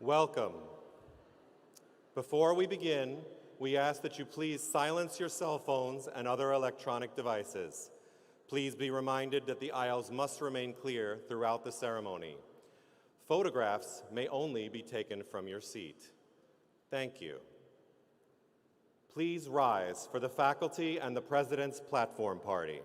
Welcome. Before we begin, we ask that you please silence your cell phones and other electronic devices. Please be reminded that the aisles must remain clear throughout the ceremony. Photographs may only be taken from your seat. Thank you. Please rise for the faculty and the President's Platform Party.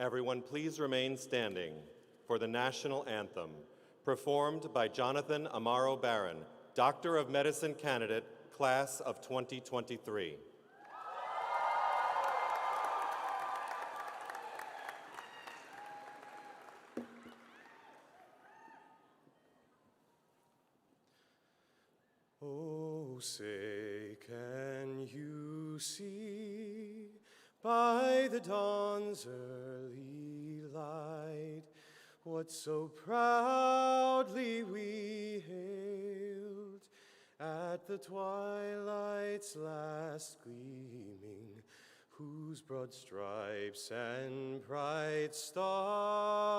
Everyone, please remain standing for the national anthem, performed by Jonathan Amaro Barron, Doctor of Medicine candidate, class of 2023. Oh, say, can you see by the dawn's early light what so proudly we hailed at the twilight's last gleaming, whose broad stripes and bright stars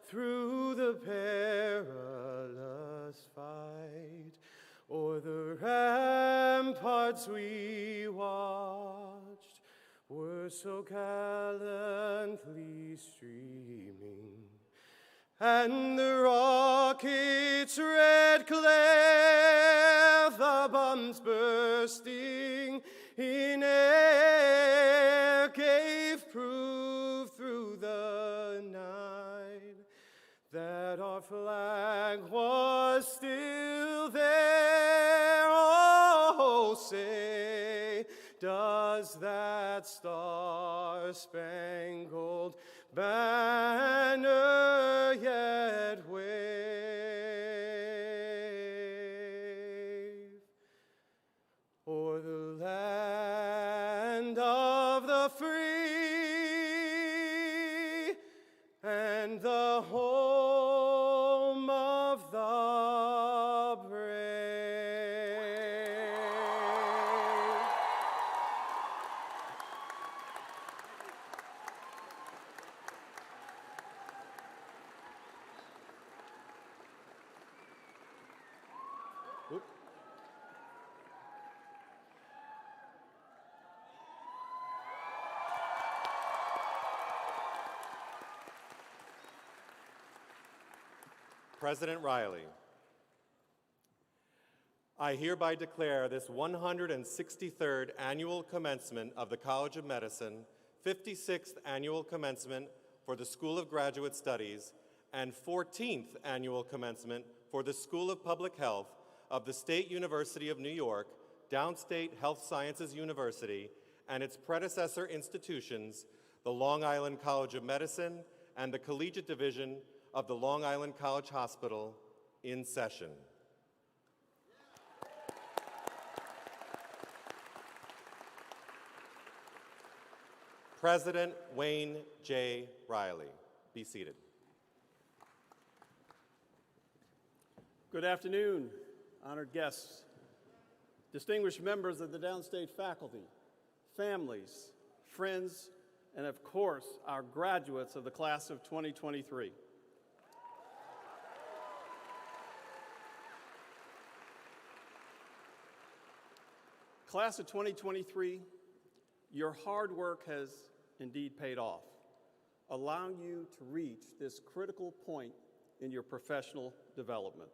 through the perilous fight o'er the ramparts we watched were so gallantly streaming, and the rocket's red glare, the bombs bursting in air gave proof through the night that our flag was still there. Oh, say, does that star-spangled banner yet wave o'er the land of the free and the home of the brave? Oop. President Riley, I hereby declare this 163rd annual commencement of the College of Medicine, 56th annual commencement for the School of Graduate Studies, and 14th annual commencement for the School of Public Health of the State University of New York, Downstate Health Sciences University, and its predecessor institutions, the Long Island College of Medicine and the Collegiate Division of the Long Island College Hospital, in session. President Wayne J. Riley, be seated. Good afternoon, honored guests, distinguished members of the Downstate faculty, families, friends, and of course, our graduates of the class of 2023. Class of 2023, your hard work has indeed paid off, allowing you to reach this critical point in your professional development.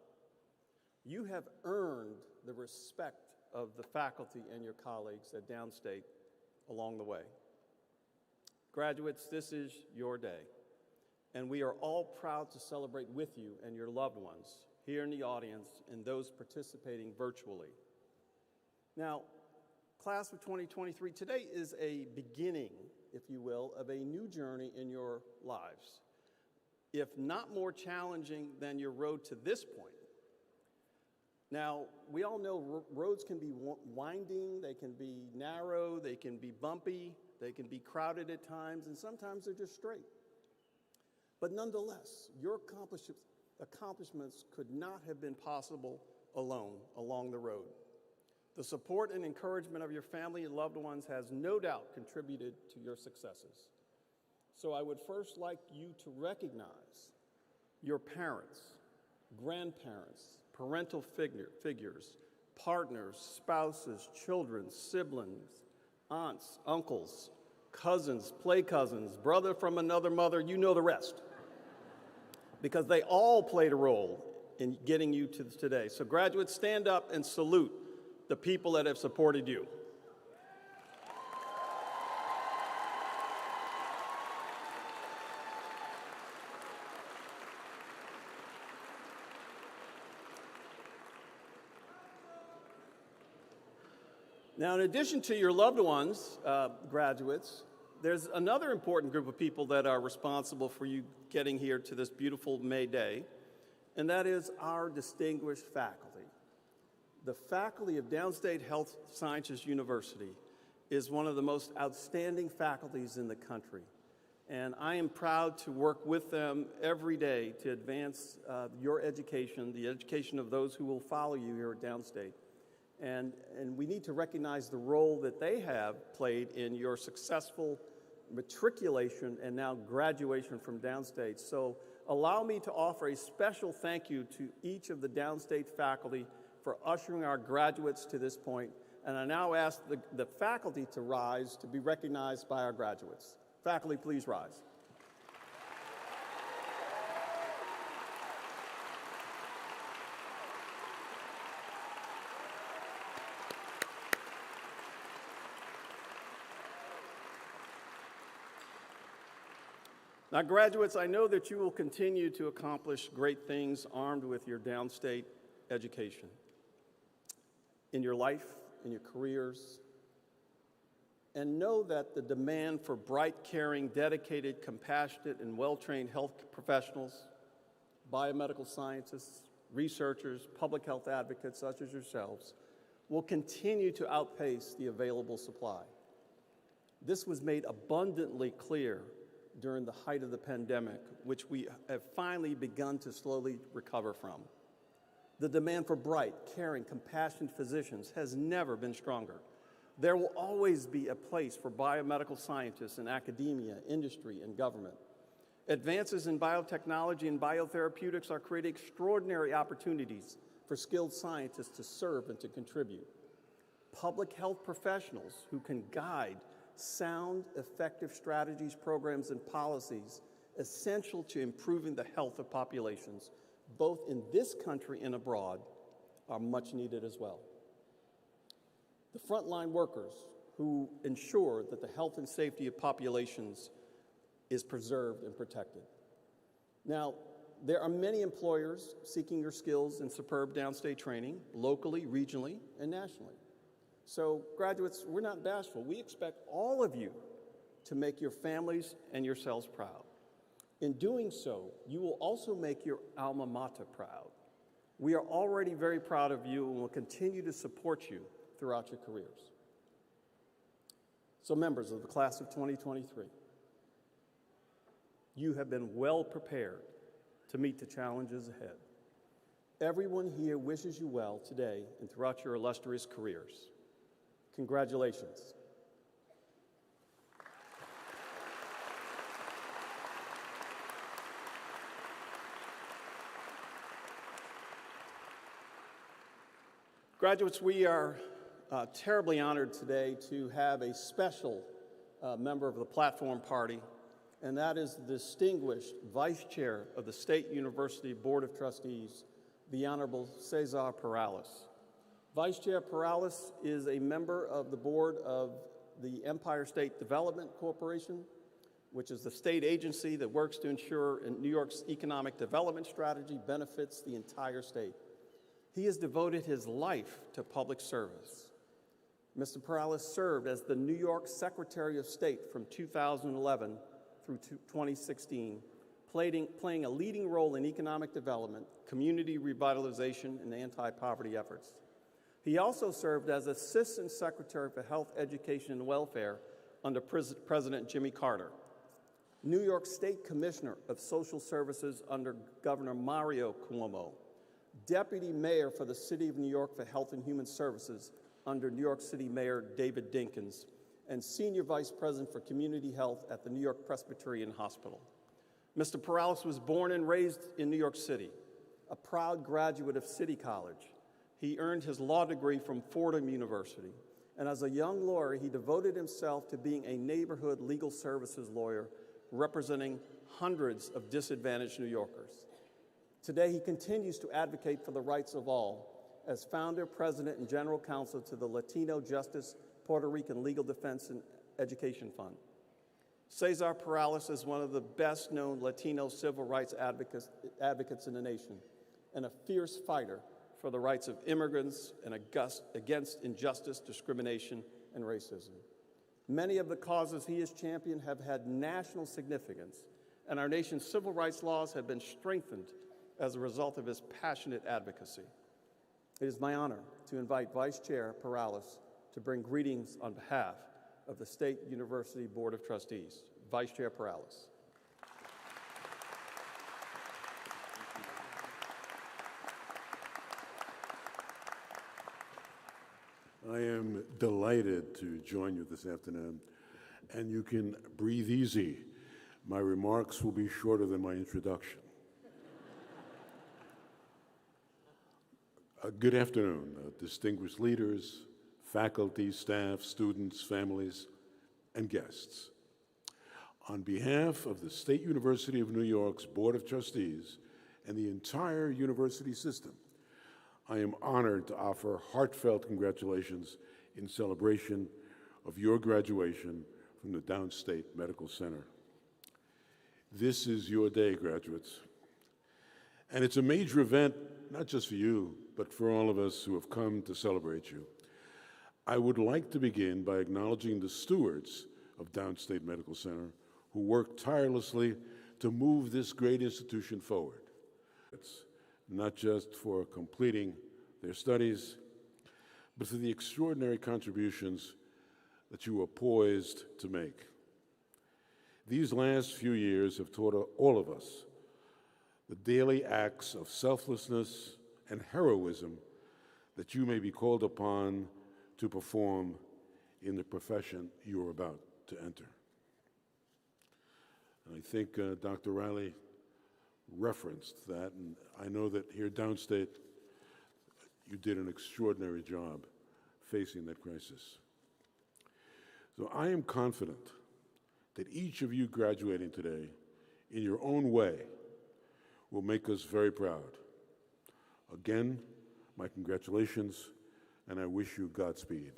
You have earned the respect of the faculty and your colleagues at Downstate along the way. Graduates, this is your day, and we are all proud to celebrate with you and your loved ones here in the audience and those participating virtually. Now, Class of 2023, today is a beginning, if you will, of a new journey in your lives, if not more challenging than your road to this point. Now, we all know roads can be winding, they can be narrow, they can be bumpy, they can be crowded at times, and sometimes they're just straight. But nonetheless, your accomplishments could not have been possible alone along the road. The support and encouragement of your family and loved ones has no doubt contributed to your successes. So I would first like you to recognize your parents, grandparents, parental figures, partners, spouses, children, siblings, aunts, uncles, cousins, play cousins, brother from another mother, you know the rest. Because they all played a role in getting you to today. So graduates, stand up and salute the people that have supported you. Now, in addition to your loved ones, graduates, there's another important group of people that are responsible for you getting here to this beautiful May Day, and that is our distinguished faculty. The faculty of Downstate Health Sciences University is one of the most outstanding faculties in the country, and I am proud to work with them every day to advance your education, the education of those who will follow you here at Downstate. And we need to recognize the role that they have played in your successful matriculation and now graduation from Downstate. So allow me to offer a special thank you to each of the Downstate faculty for ushering our graduates to this point. And I now ask the faculty to rise to be recognized by our graduates. Faculty, please rise. Now, graduates, I know that you will continue to accomplish great things armed with your downstate education. In your life, in your careers, and know that the demand for bright, caring, dedicated, compassionate, and well-trained health professionals, biomedical scientists, researchers, public health advocates such as yourselves, will continue to outpace the available supply. This was made abundantly clear during the height of the pandemic, which we have finally begun to slowly recover from. The demand for bright, caring, compassionate physicians has never been stronger. There will always be a place for biomedical scientists in academia, industry, and government. Advances in biotechnology and biotherapeutics are creating extraordinary opportunities for skilled scientists to serve and to contribute. Public health professionals who can guide sound, effective strategies, programs, and policies essential to improving the health of populations, both in this country and abroad, are much needed as well. The frontline workers who ensure that the health and safety of populations is preserved and protected. Now, there are many employers seeking your skills in superb downstate training, locally, regionally, and nationally. So, graduates, we're not bashful. We expect all of you to make your families and yourselves proud. In doing so, you will also make your alma mater proud. We are already very proud of you and will continue to support you throughout your careers. So, members of the class of 2023, you have been well prepared to meet the challenges ahead. Everyone here wishes you well today and throughout your illustrious careers. Congratulations. Graduates, we are terribly honored today to have a special member of the platform party, and that is the distinguished Vice Chair of the State University Board of Trustees, the Honorable Cesar Perales. Vice Chair Perales is a member of the board of the Empire State Development Corporation, which is the state agency that works to ensure New York's economic development strategy benefits the entire state. He has devoted his life to public service. Mr. Perales served as the New York Secretary of State from 2011 through 2016, playing a leading role in economic development, community revitalization, and anti-poverty efforts. He also served as Assistant Secretary for Health, Education, and Welfare under President Jimmy Carter, New York State Commissioner of Social Services under Governor Mario Cuomo, Deputy Mayor for the City of New York for Health and Human Services under New York City Mayor David Dinkins, and Senior Vice President for Community Health at the New York Presbyterian Hospital. Mr. Perales was born and raised in New York City, a proud graduate of City College. He earned his law degree from Fordham University, and as a young lawyer, he devoted himself to being a neighborhood legal services lawyer representing hundreds of disadvantaged New Yorkers. Today, he continues to advocate for the rights of all as founder, president, and general counsel to the Latino Justice Puerto Rican Legal Defense and Education Fund. Cesar Perales is one of the best-known Latino civil rights advocates in the nation and a fierce fighter for the rights of immigrants and against injustice, discrimination, and racism. Many of the causes he has championed have had national significance, and our nation's civil rights laws have been strengthened as a result of his passionate advocacy. It is my honor to invite Vice Chair Perales to bring greetings on behalf of the State University Board of Trustees. Vice Chair Perales. I am delighted to join you this afternoon, and you can breathe easy. My remarks will be shorter than my introduction. Good afternoon, distinguished leaders, faculty, staff, students, families, and guests. On behalf of the State University of New York's Board of Trustees and the entire university system, I am honored to offer heartfelt congratulations in celebration of your graduation from the Downstate Medical Center. This is your day, graduates. And it's a major event, not just for you, but for all of us who have come to celebrate you. I would like to begin by acknowledging the stewards of Downstate Medical Center who worked tirelessly to move this great institution forward. It's not just for completing their studies, but for the extraordinary contributions that you are poised to make. These last few years have taught all of us the daily acts of selflessness and heroism that you may be called upon to perform in the profession you are about to enter. And I think Dr. Riley referenced that, and I know that here at Downstate, you did an extraordinary job facing that crisis. So I am confident that each of you graduating today, in your own way, will make us very proud. Again, my congratulations, and I wish you Godspeed.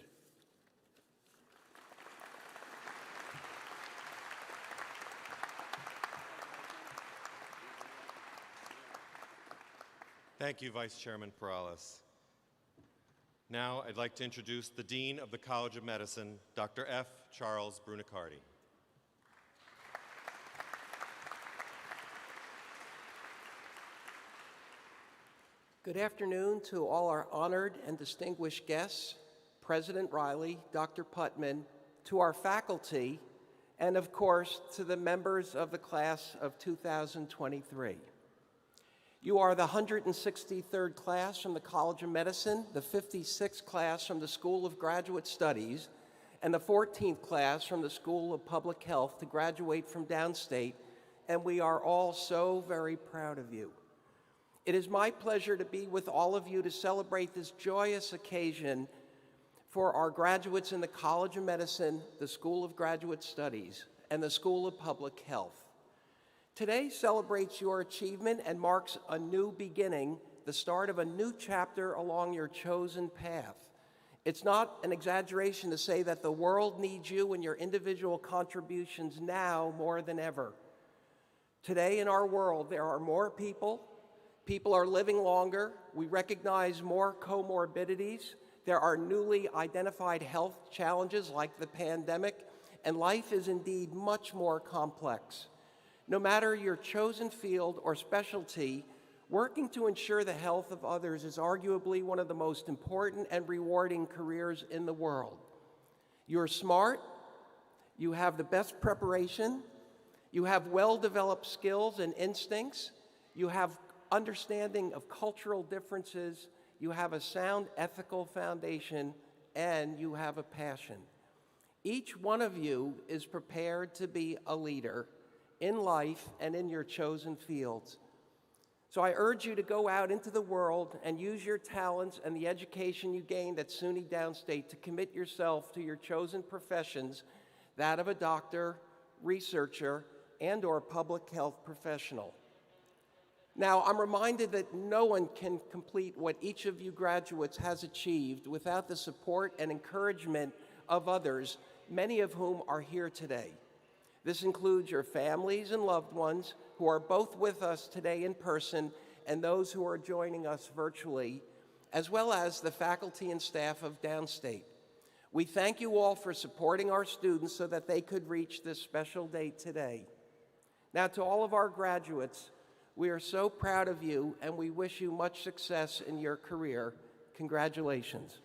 Thank you, Vice Chairman Perales. Now, I'd like to introduce the Dean of the College of Medicine, Dr. F. Charles Brunicardi. Good afternoon to all our honored and distinguished guests, President Riley, Dr. Putman, to our faculty, and of course, to the members of the class of 2023. You are the 163rd class from the College of Medicine, the 56th class from the School of Graduate Studies, and the 14th class from the School of Public Health to graduate from Downstate, and we are all so very proud of you. It is my pleasure to be with all of you to celebrate this joyous occasion for our graduates in the College of Medicine, the School of Graduate Studies, and the School of Public Health. Today celebrates your achievement and marks a new beginning, the start of a new chapter along your chosen path. It's not an exaggeration to say that the world needs you and your individual contributions now more than ever. Today in our world, there are more people. People are living longer. We recognize more comorbidities. There are newly identified health challenges like the pandemic, and life is indeed much more complex. No matter your chosen field or specialty, working to ensure the health of others is arguably one of the most important and rewarding careers in the world. You're smart, you have the best preparation, you have well-developed skills and instincts, you have understanding of cultural differences, you have a sound ethical foundation, and you have a passion. Each one of you is prepared to be a leader in life and in your chosen fields. So I urge you to go out into the world and use your talents and the education you gained at SUNY Downstate to commit yourself to your chosen professions, that of a doctor, researcher, and/or public health professional. Now, I'm reminded that no one can complete what each of you graduates has achieved without the support and encouragement of others, many of whom are here today. This includes your families and loved ones who are both with us today in person and those who are joining us virtually, as well as the faculty and staff of Downstate. We thank you all for supporting our students so that they could reach this special day today. Now, to all of our graduates, we are so proud of you and we wish you much success in your career. Congratulations.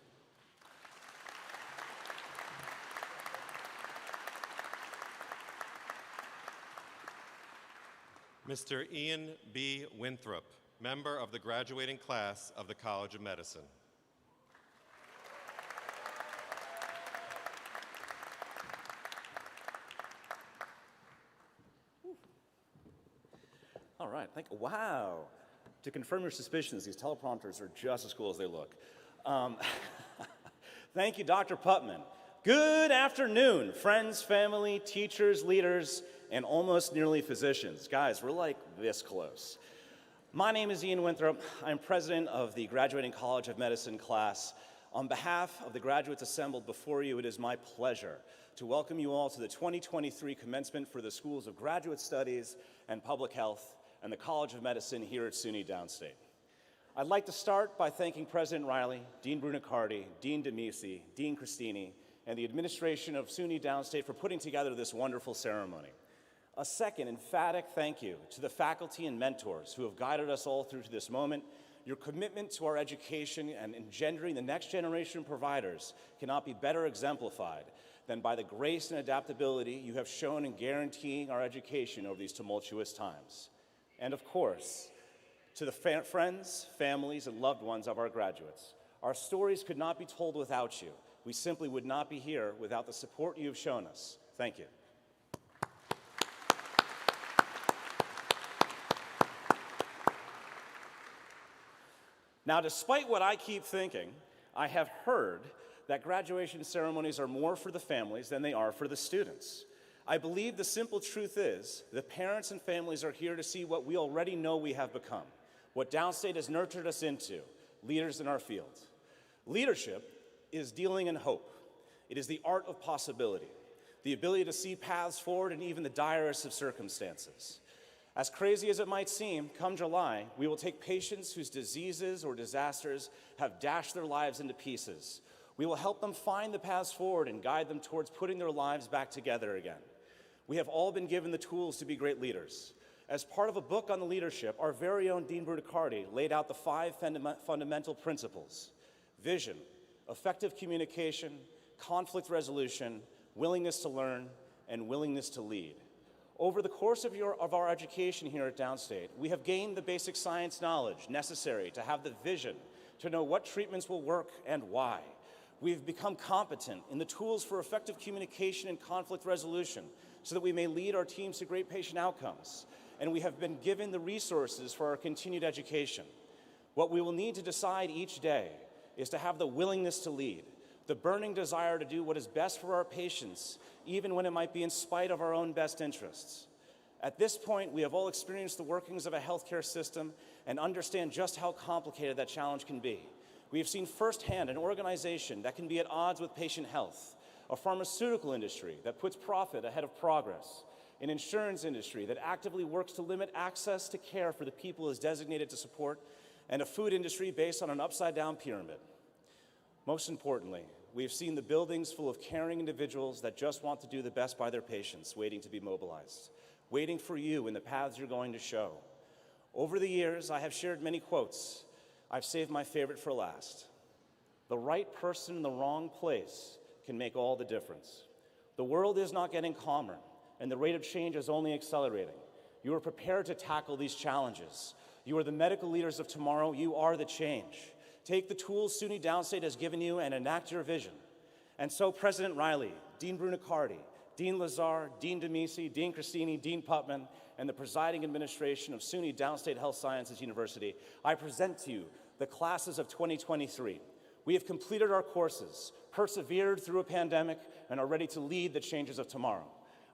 Mr. Ian B. Winthrop, member of the graduating class of the College of Medicine. All right, wow. To confirm your suspicions, these teleprompters are just as cool as they look. Thank you, Dr. Putman. Good afternoon, friends, family, teachers, leaders, and almost nearly physicians. Guys, we're like this close. My name is Ian Winthrop. I'm president of the Graduating College of Medicine class On behalf of the graduates assembled before you, it is my pleasure to welcome you all to the 2023 commencement for the Schools of Graduate Studies and Public Health and the College of Medicine here at SUNY Downstate. I'd like to start by thanking President Riley, Dean Brunicardi, Dean DeMisi, Dean Christini, and the administration of SUNY Downstate for putting together this wonderful ceremony. A second emphatic thank you to the faculty and mentors who have guided us all through to this moment. Your commitment to our education and engendering the next generation of providers cannot be better exemplified than by the grace and adaptability you have shown in guaranteeing our education over these tumultuous times. And of course, to the friends, families, and loved ones of our graduates, our stories could not be told without you. We simply would not be here without the support you have shown us. Thank you. Now, despite what I keep thinking, I have heard that graduation ceremonies are more for the families than they are for the students. I believe the simple truth is that parents and families are here to see what we already know we have become, what Downstate has nurtured us into, leaders in our field. Leadership is dealing in hope. It is the art of possibility, the ability to see paths forward in even the direst of circumstances. As crazy as it might seem, come July, we will take patients whose diseases or disasters have dashed their lives into pieces. We will help them find the paths forward and guide them towards putting their lives back together again. We have all been given the tools to be great leaders. As part of a book on the leadership, our very own Dean Brunicardi laid out the 5 fundamental principles: vision, effective communication, conflict resolution, willingness to learn, and willingness to lead. Over the course of our education here at Downstate, we have gained the basic science knowledge necessary to have the vision to know what treatments will work and why. We've become competent in the tools for effective communication and conflict resolution so that we may lead our teams to great patient outcomes. And we have been given the resources for our continued education. What we will need to decide each day is to have the willingness to lead, the burning desire to do what is best for our patients, even when it might be in spite of our own best interests. At this point, we have all experienced the workings of a healthcare system and understand just how complicated that challenge can be. We have seen firsthand an organization that can be at odds with patient health, a pharmaceutical industry that puts profit ahead of progress, an insurance industry that actively works to limit access to care for the people it is designated to support, and a food industry based on an upside-down pyramid. Most importantly, we have seen the buildings full of caring individuals that just want to do the best by their patients, waiting to be mobilized, waiting for you in the paths you're going to show. Over the years, I have shared many quotes. I've saved my favorite for last. The right person in the wrong place can make all the difference. The world is not getting calmer, and the rate of change is only accelerating. You are prepared to tackle these challenges. You are the medical leaders of tomorrow. You are the change. Take the tools SUNY Downstate has given you and enact your vision. And so President Riley, Dean Brunicardi, Dean Lazar, Dean DeMisi, Dean Christini, Dean Putman, and the presiding administration of SUNY Downstate Health Sciences University, I present to you the classes of 2023. We have completed our courses, persevered through a pandemic, and are ready to lead the changes of tomorrow.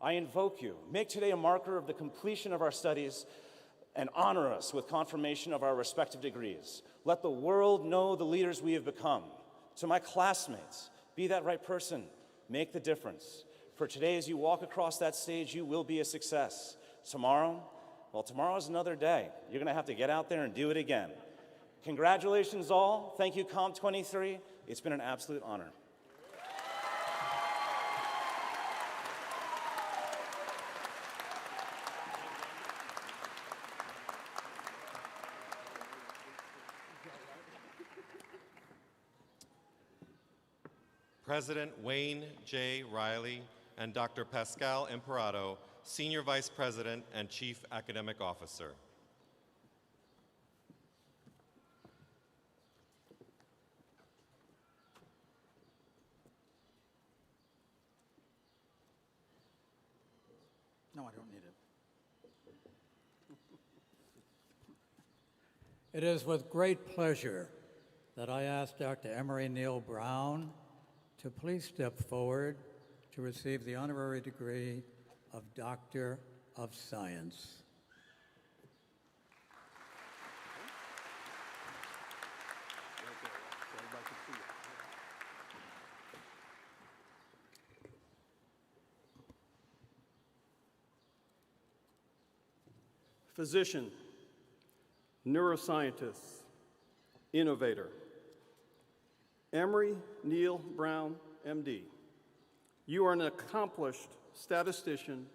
I invoke you, make today a marker of the completion of our studies and honor us with confirmation of our respective degrees. Let the world know the leaders we have become. To my classmates, be that right person, make the difference. For today, as you walk across that stage, you will be a success. Tomorrow, well, tomorrow is another day. You're gonna have to get out there and do it again. Congratulations all, thank you COM23. It's been an absolute honor. President Wayne J. Riley and Dr. Pascal Imperato, Senior Vice President and Chief Academic Officer. No, I don't need it. It is with great pleasure that I ask Dr. Emery Neal Brown to please step forward to receive the honorary degree of Doctor of Science. physician, neuroscientist, innovator. Emery Neal Brown, MD. You are an accomplished statistician,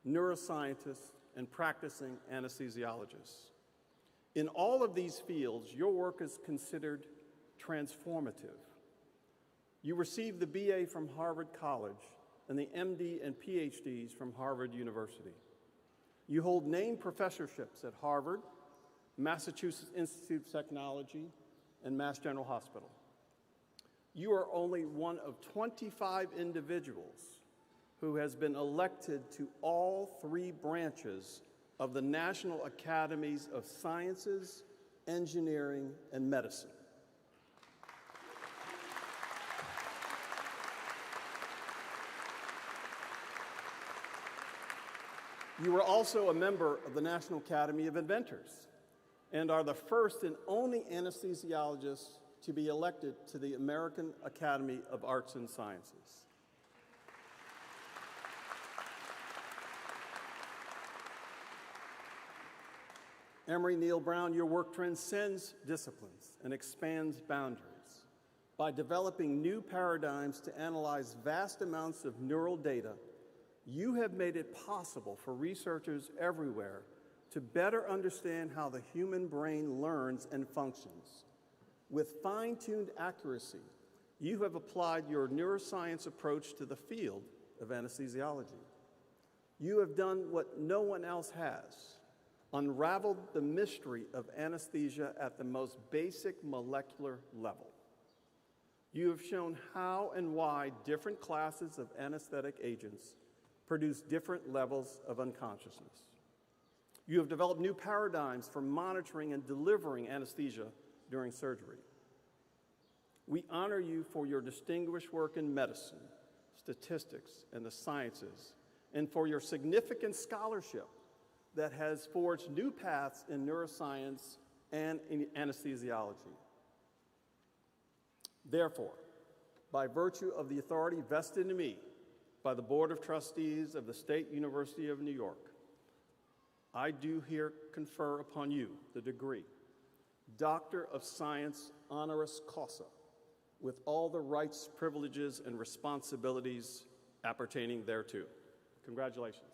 neuroscientist, and practicing anesthesiologist. In all of these fields, your work is considered transformative. You received the BA from Harvard College and the MD and PhDs from Harvard University. You hold named professorships at Harvard, Massachusetts Institute of Technology, and Mass General Hospital. You are only one of 25 individuals who has been elected to all 3 branches of the National Academies of Sciences, Engineering, and Medicine. You are also a member of the National Academy of Inventors and are the first and only anesthesiologist to be elected to the American Academy of Arts and Sciences. Emery Neal Brown, your work transcends disciplines and expands boundaries by developing new paradigms to analyze vast amounts of neural data. You have made it possible for researchers everywhere to better understand how the human brain learns and functions. With fine-tuned accuracy, you have applied your neuroscience approach to the field of anesthesiology. You have done what no one else has, unraveled the mystery of anesthesia at the most basic molecular level. You have shown how and why different classes of anesthetic agents produce different levels of unconsciousness. You have developed new paradigms for monitoring and delivering anesthesia during surgery. We honor you for your distinguished work in medicine, statistics, and the sciences, and for your significant scholarship that has forged new paths in neuroscience and in anesthesiology. Therefore, by virtue of the authority vested in me by the Board of Trustees of the State University of New York, I do here confer upon you the degree, Doctor of Science honoris causa, with all the rights, privileges, and responsibilities appertaining thereto. Congratulations.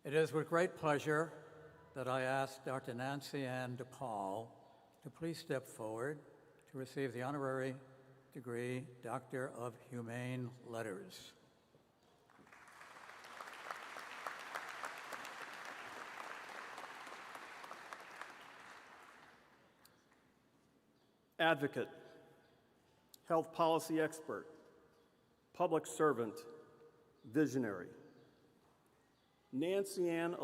It is with great pleasure that I ask Dr. Nancy Ann DePaul to please step forward to receive the honorary degree Doctor of Humane Letters. Advocate, health policy expert, public servant, visionary. Nancy Ann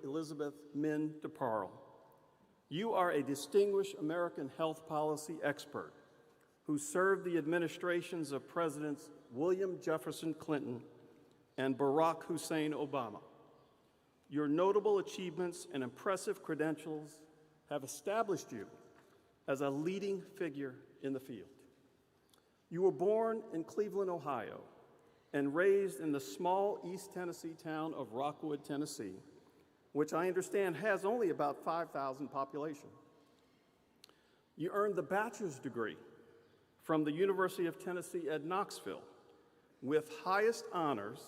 Elizabeth Min DeParle, you are a distinguished American health policy expert who served the administrations of Presidents William Jefferson Clinton and Barack Hussein Obama. Your notable achievements and impressive credentials have established you as a leading figure in the field. You were born in Cleveland, Ohio, and raised in the small East Tennessee town of Rockwood, Tennessee, which I understand has only about 5,000 population. You earned the bachelor's degree from the University of Tennessee at Knoxville with highest honors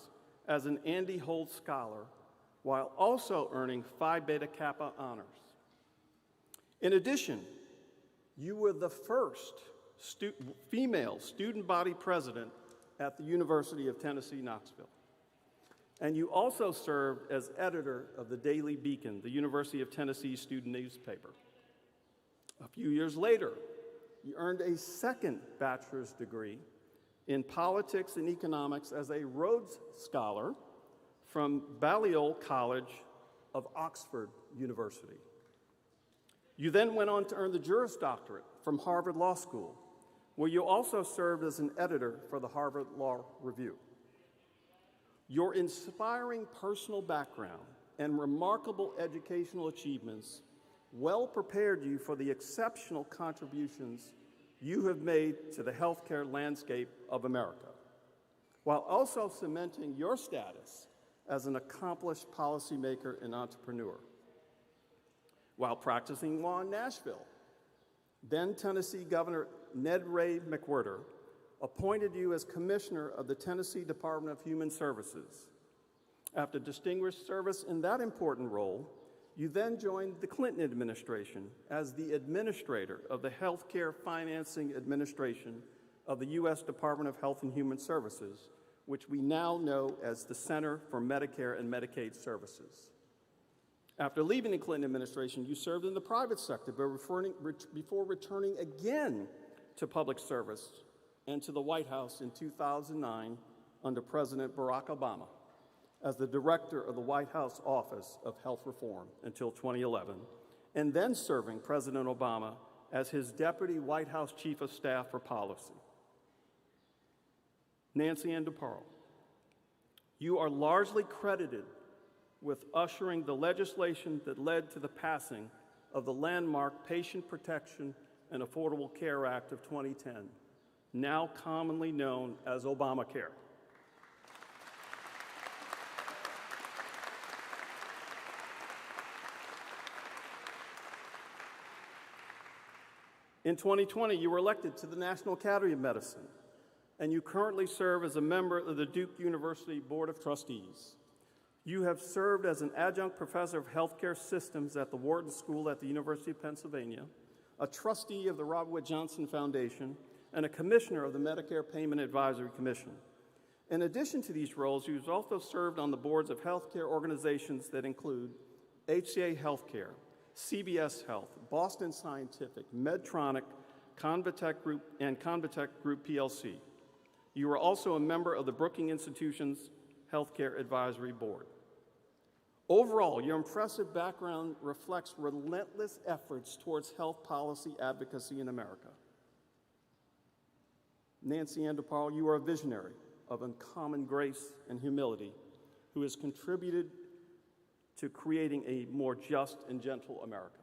as an Andy Holt Scholar, while also earning Phi Beta Kappa honors. In addition, you were the first female student body president at the University of Tennessee, Knoxville. And you also served as editor of the Daily Beacon, the University of Tennessee student newspaper. A few years later, you earned a second bachelor's degree in politics and economics as a Rhodes Scholar from Balliol College of Oxford University. You then went on to earn the Juris Doctorate from Harvard Law School, where you also served as an editor for the Harvard Law Review. Your inspiring personal background and remarkable educational achievements well prepared you for the exceptional contributions you have made to the healthcare landscape of America, while also cementing your status as an accomplished policymaker and entrepreneur. While practicing law in Nashville, then Tennessee Governor Ned Ray McWhirter appointed you as Commissioner of the Tennessee Department of Human Services. After distinguished service in that important role, you then joined the Clinton administration as the administrator of the Healthcare Financing Administration of the U.S. Department of Health and Human Services, which we now know as the Center for Medicare and Medicaid Services. After leaving the Clinton administration, you served in the private sector before returning again to public service and to the White House in 2009 under President Barack Obama as the director of the White House Office of Health Reform until 2011, and then serving President Obama as his deputy White House Chief of Staff for Policy. Nancy Ann DeParle, you are largely credited with ushering the legislation that led to the passing of the landmark Patient Protection and Affordable Care Act of 2010, now commonly known as Obamacare. In 2020, you were elected to the National Academy of Medicine, and you currently serve as a member of the Duke University Board of Trustees. You have served as an adjunct professor of healthcare systems at the Wharton School at the University of Pennsylvania, a trustee of the Robert Wood Johnson Foundation, and a commissioner of the Medicare Payment Advisory Commission. In addition to these roles, you've also served on the boards of healthcare organizations that include HCA Healthcare, CBS Health, Boston Scientific, Medtronic, Convatec Group, and Convatec Group PLC. You are also a member of the Brookings Institution's Healthcare Advisory Board. Overall, your impressive background reflects relentless efforts towards health policy advocacy in America. Nancy Ann DeParle, you are a visionary of uncommon grace and humility who has contributed to creating a more just and gentle America.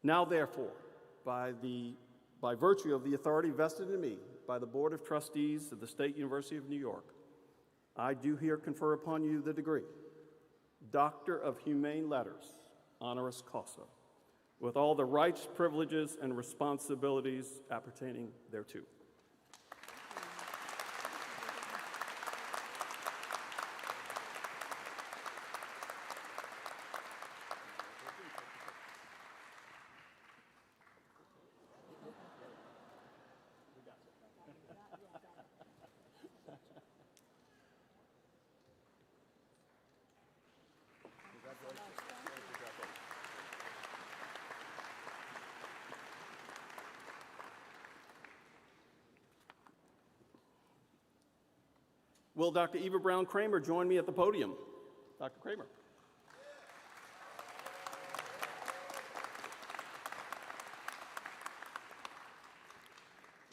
Now, therefore, by virtue of the authority vested in me by the Board of Trustees of the State University of New York, I do here confer upon you the degree, Doctor of Humane Letters, honoris causa, with all the rights, privileges, and responsibilities appertaining thereto. Will Dr. Eva Brown Kramer join me at the podium? Dr. Kramer.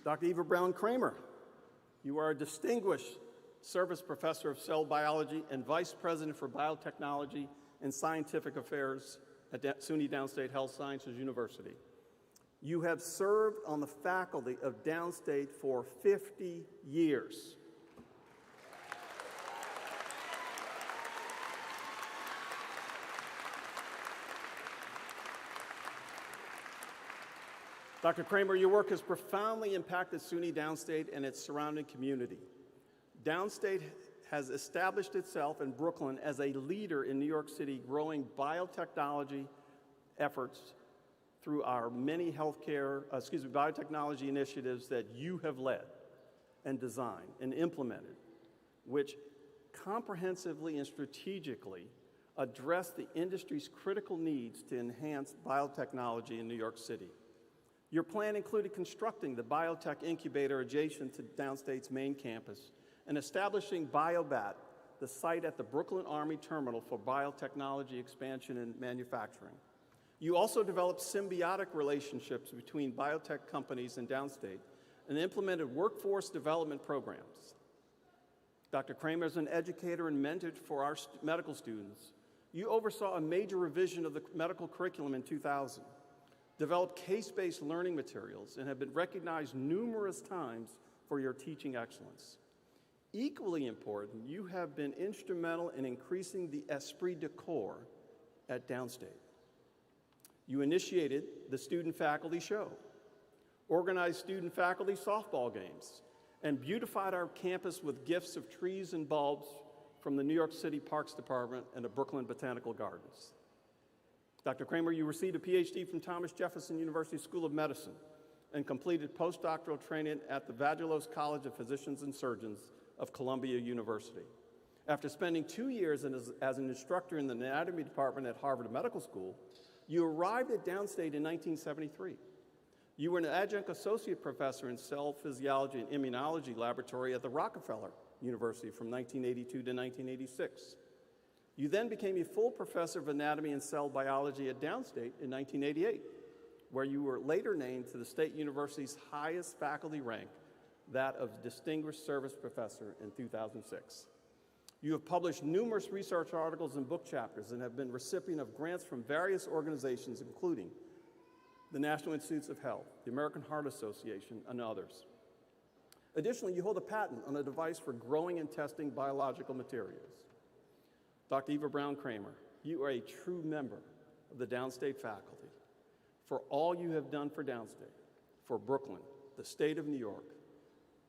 Dr. Eva Brown Kramer, you are a distinguished service professor of cell biology and vice president for biotechnology and scientific affairs at SUNY Downstate Health Sciences University. You have served on the faculty of Downstate for 50 years. Dr. Kramer, your work has profoundly impacted SUNY Downstate and its surrounding community. Downstate has established itself in Brooklyn as a leader in New York City, growing biotechnology efforts through our many biotechnology initiatives that you have led and designed and implemented, which comprehensively and strategically address the industry's critical needs to enhance biotechnology in New York City. Your plan included constructing the biotech incubator adjacent to Downstate's main campus and establishing BioBat, the site at the Brooklyn Army Terminal for biotechnology expansion and manufacturing. You also developed symbiotic relationships between biotech companies and Downstate and implemented workforce development programs. Dr. Kramer is an educator and mentor for our medical students. You oversaw a major revision of the medical curriculum in 2000, developed case-based learning materials, and have been recognized numerous times for your teaching excellence. Equally important, you have been instrumental in increasing the esprit de corps at Downstate. You initiated the student-faculty show, organized student-faculty softball games, and beautified our campus with gifts of trees and bulbs from the New York City Parks Department and the Brooklyn Botanical Gardens. Dr. Kramer, you received a PhD from Thomas Jefferson University School of Medicine and completed postdoctoral training at the Vagelos College of Physicians and Surgeons of Columbia University. After spending 2 years as an instructor in the anatomy department at Harvard Medical School, you arrived at Downstate in 1973. You were an adjunct associate professor in cell physiology and immunology laboratory at the Rockefeller University from 1982 to 1986. You then became a full professor of anatomy and cell biology at Downstate in 1988, where you were later named to the State University's highest faculty rank, that of Distinguished Service Professor in 2006. You have published numerous research articles and book chapters and have been recipient of grants from various organizations, including the National Institutes of Health, the American Heart Association, and others. Additionally, you hold a patent on a device for growing and testing biological materials. Dr. Eva Brown Kramer, you are a true member of the Downstate faculty. For all you have done for Downstate, for Brooklyn, the state of New York,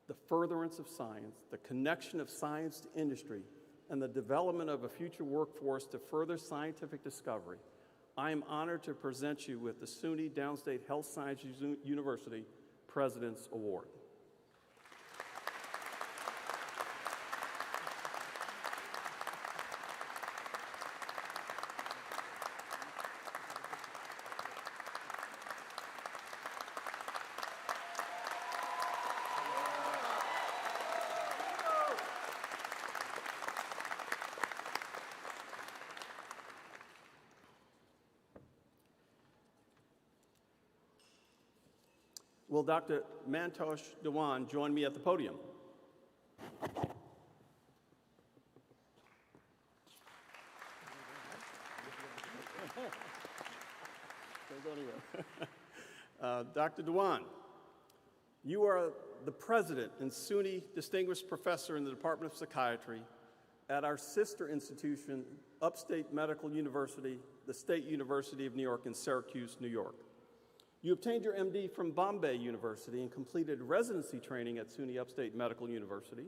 the furtherance of science, the connection of science to industry, and the development of a future workforce to further scientific discovery, I am honored to present you with the SUNY Downstate Health Sciences University President's Award. Will Dr. Mantosh Dewan join me at the podium? Dr. Dewan, you are the president and SUNY Distinguished Professor in the Department of Psychiatry at our sister institution, Upstate Medical University, the State University of New York in Syracuse, New York. You obtained your MD from Bombay University and completed residency training at SUNY Upstate Medical University.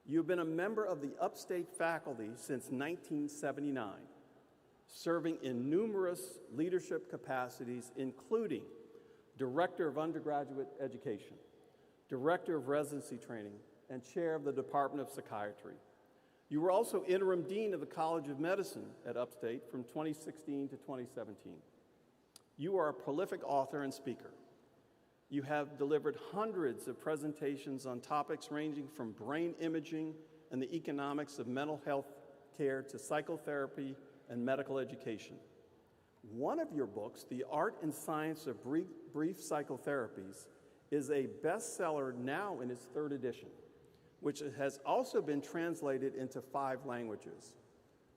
You've been a member of the Upstate faculty since 1979, serving in numerous leadership capacities, including Director of Undergraduate Education, Director of Residency Training, and Chair of the Department of Psychiatry. You were also Interim Dean of the College of Medicine at Upstate from 2016 to 2017. You are a prolific author and speaker. You have delivered hundreds of presentations on topics ranging from brain imaging and the economics of mental health care to psychotherapy and medical education. One of your books, The Art and Science of Brief Psychotherapies, is a bestseller now in its 3rd edition, which has also been translated into 5 languages.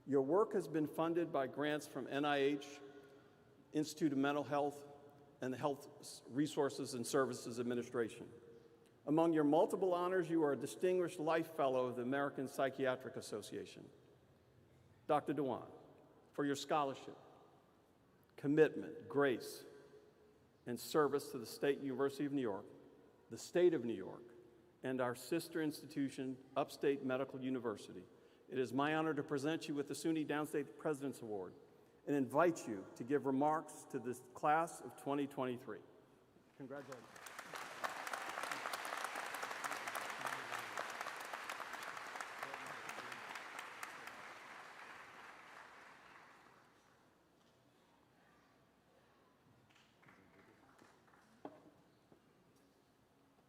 Your work has been funded by grants from NIH, Institute of Mental Health, and the Health Resources and Services Administration. Among your multiple honors, you are a Distinguished Life Fellow of the American Psychiatric Association. Dr. Dewan, for your scholarship, commitment, grace, and service to the State University of New York, the state of New York, and our sister institution, Upstate Medical University, it is my honor to present you with the SUNY Downstate President's Award and invite you to give remarks to this class of 2023. Congratulations.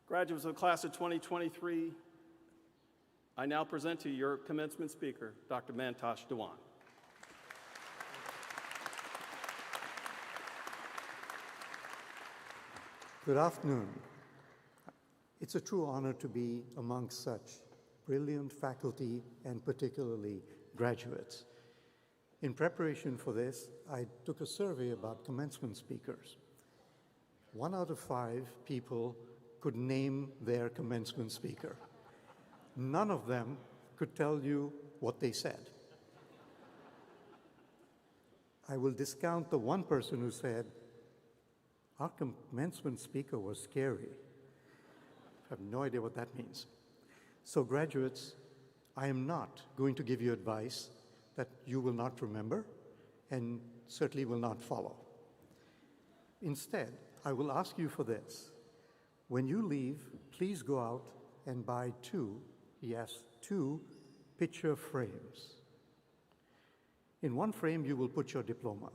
Graduates of the class of 2023, I now present to you your commencement speaker, Dr. Mantosh Dewan. Good afternoon. It's a true honor to be amongst such brilliant faculty and particularly graduates. In preparation for this, I took a survey about commencement speakers. 1 out of 5 people could name their commencement speaker. None of them could tell you what they said. I will discount the one person who said, "Our commencement speaker was scary." I have no idea what that means. So graduates, I am not going to give you advice that you will not remember and certainly will not follow. Instead, I will ask you for this. When you leave, please go out and buy 2 picture frames. In one frame, you will put your diploma.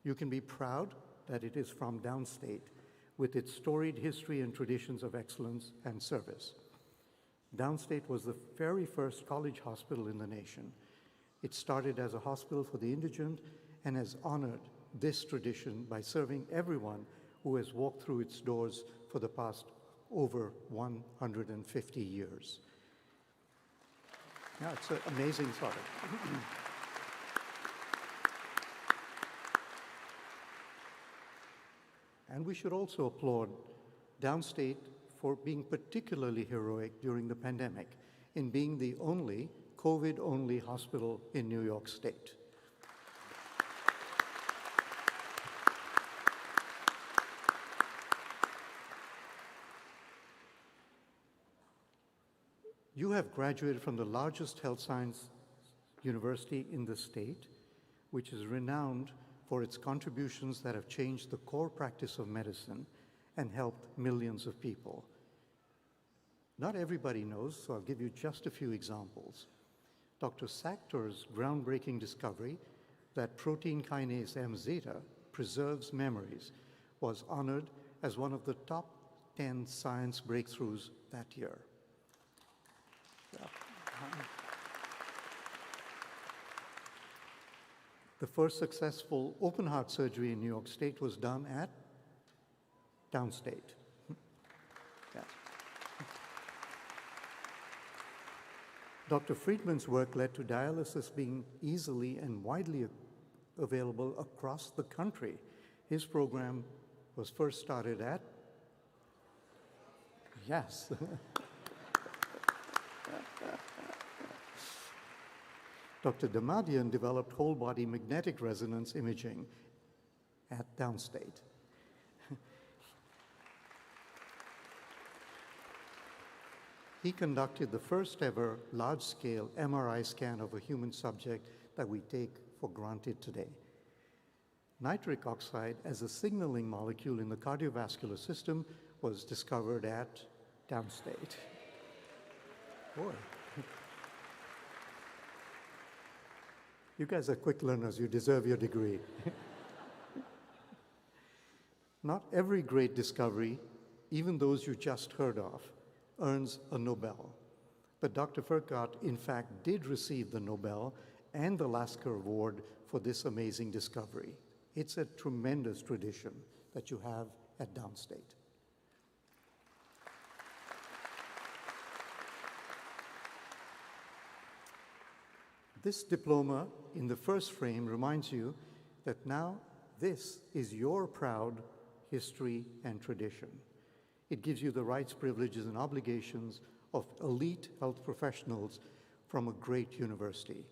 You can be proud that it is from Downstate with its storied history and traditions of excellence and service. Downstate was the very first college hospital in the nation. It started as a hospital for the indigent and has honored this tradition by serving everyone who has walked through its doors for the past over 150 years. Yeah, it's an amazing story. And we should also applaud Downstate for being particularly heroic during the pandemic in being the only COVID-only hospital in New York State. You have graduated from the largest health science university in the state, which is renowned for its contributions that have changed the core practice of medicine and helped millions of people. Not everybody knows, so I'll give you just a few examples. Dr. Sackter's groundbreaking discovery that protein kinase M-zeta preserves memories was honored as one of the top 10 science breakthroughs that year. The first successful open heart surgery in New York State was done at Downstate. Yes. Dr. Friedman's work led to dialysis being easily and widely available across the country. His program was first started at, yes. Dr. Damadian developed whole-body magnetic resonance imaging at Downstate. He conducted the first ever large-scale MRI scan of a human subject that we take for granted today. Nitric oxide as a signaling molecule in the cardiovascular system was discovered at Downstate. Boy. You guys are quick learners. You deserve your degree. Not every great discovery, even those you just heard of, earns a Nobel. But Dr. Furkat, in fact, did receive the Nobel and the Lasker Award for this amazing discovery. It's a tremendous tradition that you have at Downstate. This diploma in the first frame reminds you that now this is your proud history and tradition. It gives you the rights, privileges, and obligations of elite health professionals from a great university.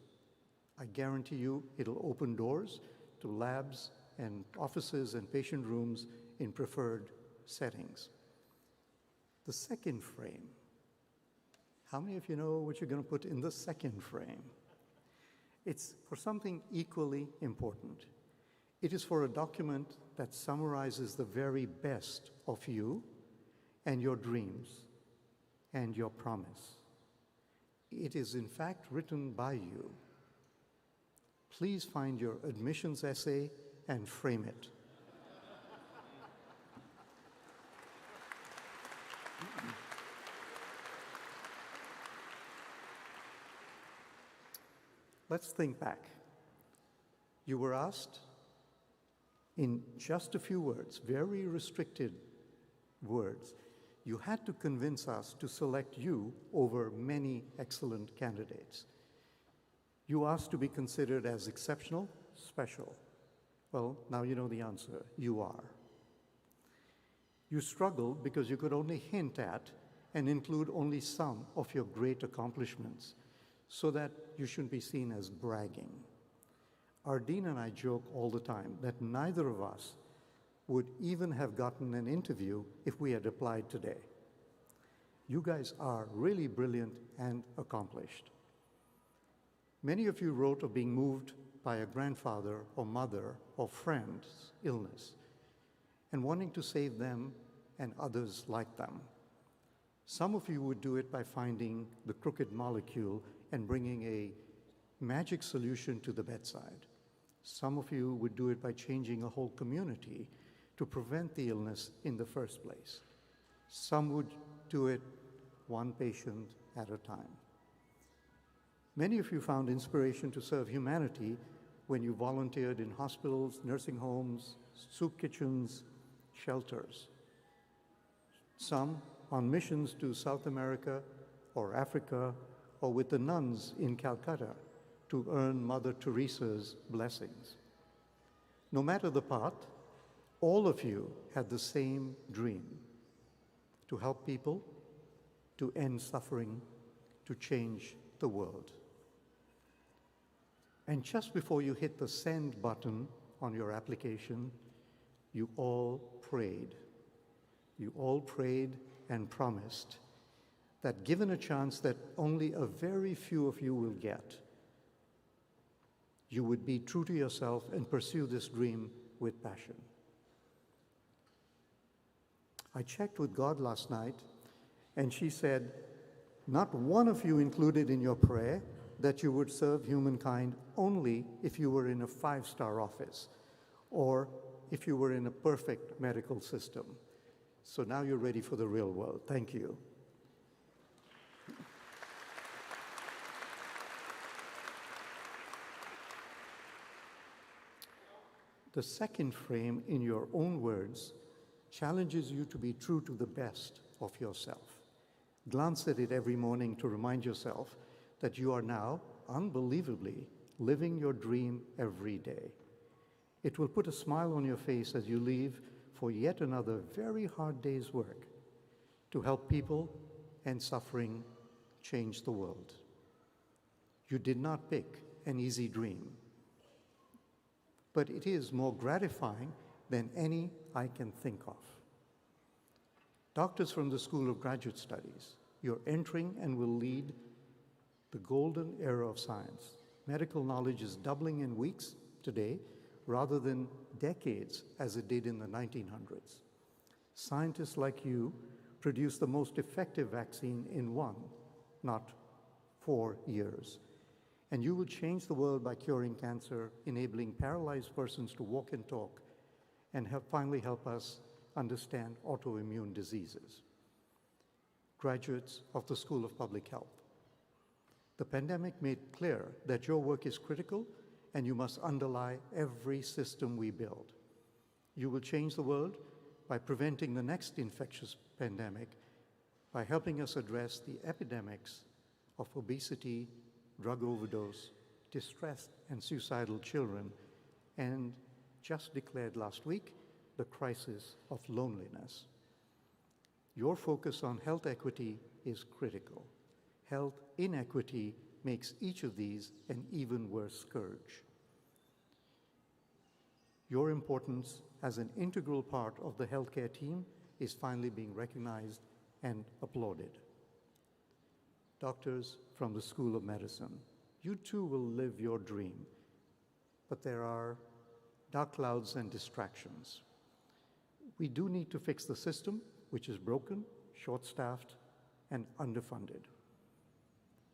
I guarantee you it'll open doors to labs and offices and patient rooms in preferred settings. The second frame. How many of you know what you're going to put in the second frame? It's for something equally important. It is for a document that summarizes the very best of you and your dreams and your promise. It is in fact written by you. Please find your admissions essay and frame it. Let's think back. You were asked in just a few words, very restricted words, you had to convince us to select you over many excellent candidates. You asked to be considered as exceptional, special. Well, now you know the answer. You are. You struggled because you could only hint at and include only some of your great accomplishments so that you shouldn't be seen as bragging. Our dean and I joke all the time that neither of us would even have gotten an interview if we had applied today. You guys are really brilliant and accomplished. Many of you wrote of being moved by a grandfather or mother or friend's illness and wanting to save them and others like them. Some of you would do it by finding the crooked molecule and bringing a magic solution to the bedside. Some of you would do it by changing a whole community to prevent the illness in the first place. Some would do it one patient at a time. Many of you found inspiration to serve humanity when you volunteered in hospitals, nursing homes, soup kitchens, shelters. Some on missions to South America or Africa or with the nuns in Calcutta to earn Mother Teresa's blessings. No matter the path, all of you had the same dream: to help people, to end suffering, to change the world. And just before you hit the send button on your application, you all prayed. You all prayed and promised that given a chance that only a very few of you will get, you would be true to yourself and pursue this dream with passion. I checked with God last night, and she said, not one of you included in your prayer that you would serve humankind only if you were in a 5-star office or if you were in a perfect medical system. So now you're ready for the real world. Thank you. The second frame, in your own words, challenges you to be true to the best of yourself. Glance at it every morning to remind yourself that you are now, unbelievably, living your dream every day. It will put a smile on your face as you leave for yet another very hard day's work to help people and suffering change the world. You did not pick an easy dream, but it is more gratifying than any I can think of. Doctors from the School of Graduate Studies, you're entering and will lead the golden era of science. Medical knowledge is doubling in weeks today rather than decades as it did in the 1900s. Scientists like you produce the most effective vaccine in 1, not 4 years. And you will change the world by curing cancer, enabling paralyzed persons to walk and talk, and finally help us understand autoimmune diseases. Graduates of the School of Public Health, the pandemic made clear that your work is critical and you must underlie every system we build. You will change the world by preventing the next infectious pandemic, by helping us address the epidemics of obesity, drug overdose, distressed and suicidal children, and just declared last week, the crisis of loneliness. Your focus on health equity is critical. Health inequity makes each of these an even worse scourge. Your importance as an integral part of the healthcare team is finally being recognized and applauded. Doctors from the School of Medicine, you too will live your dream, but there are dark clouds and distractions. We do need to fix the system, which is broken, short-staffed, and underfunded.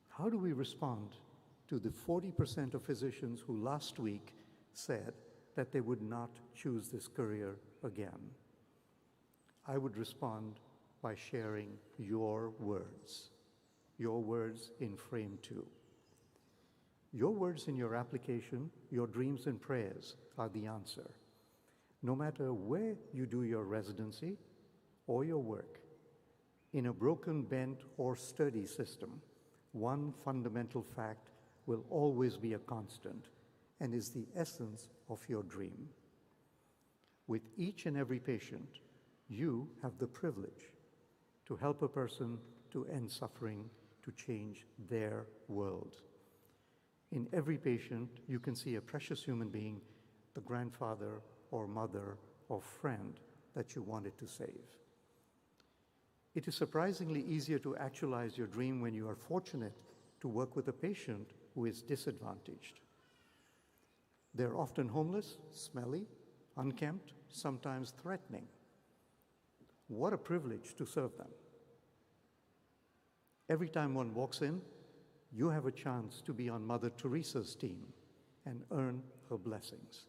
How do we respond to the 40% of physicians who last week said that they would not choose this career again? I would respond by sharing your words in frame 2. Your words in your application, your dreams and prayers are the answer. No matter where you do your residency or your work, in a broken, bent, or sturdy system, one fundamental fact will always be a constant and is the essence of your dream. With each and every patient, you have the privilege to help a person to end suffering, to change their world. In every patient, you can see a precious human being, the grandfather or mother or friend that you wanted to save. It is surprisingly easier to actualize your dream when you are fortunate to work with a patient who is disadvantaged. They're often homeless, smelly, unkempt, sometimes threatening. What a privilege to serve them. Every time one walks in, you have a chance to be on Mother Teresa's team and earn her blessings.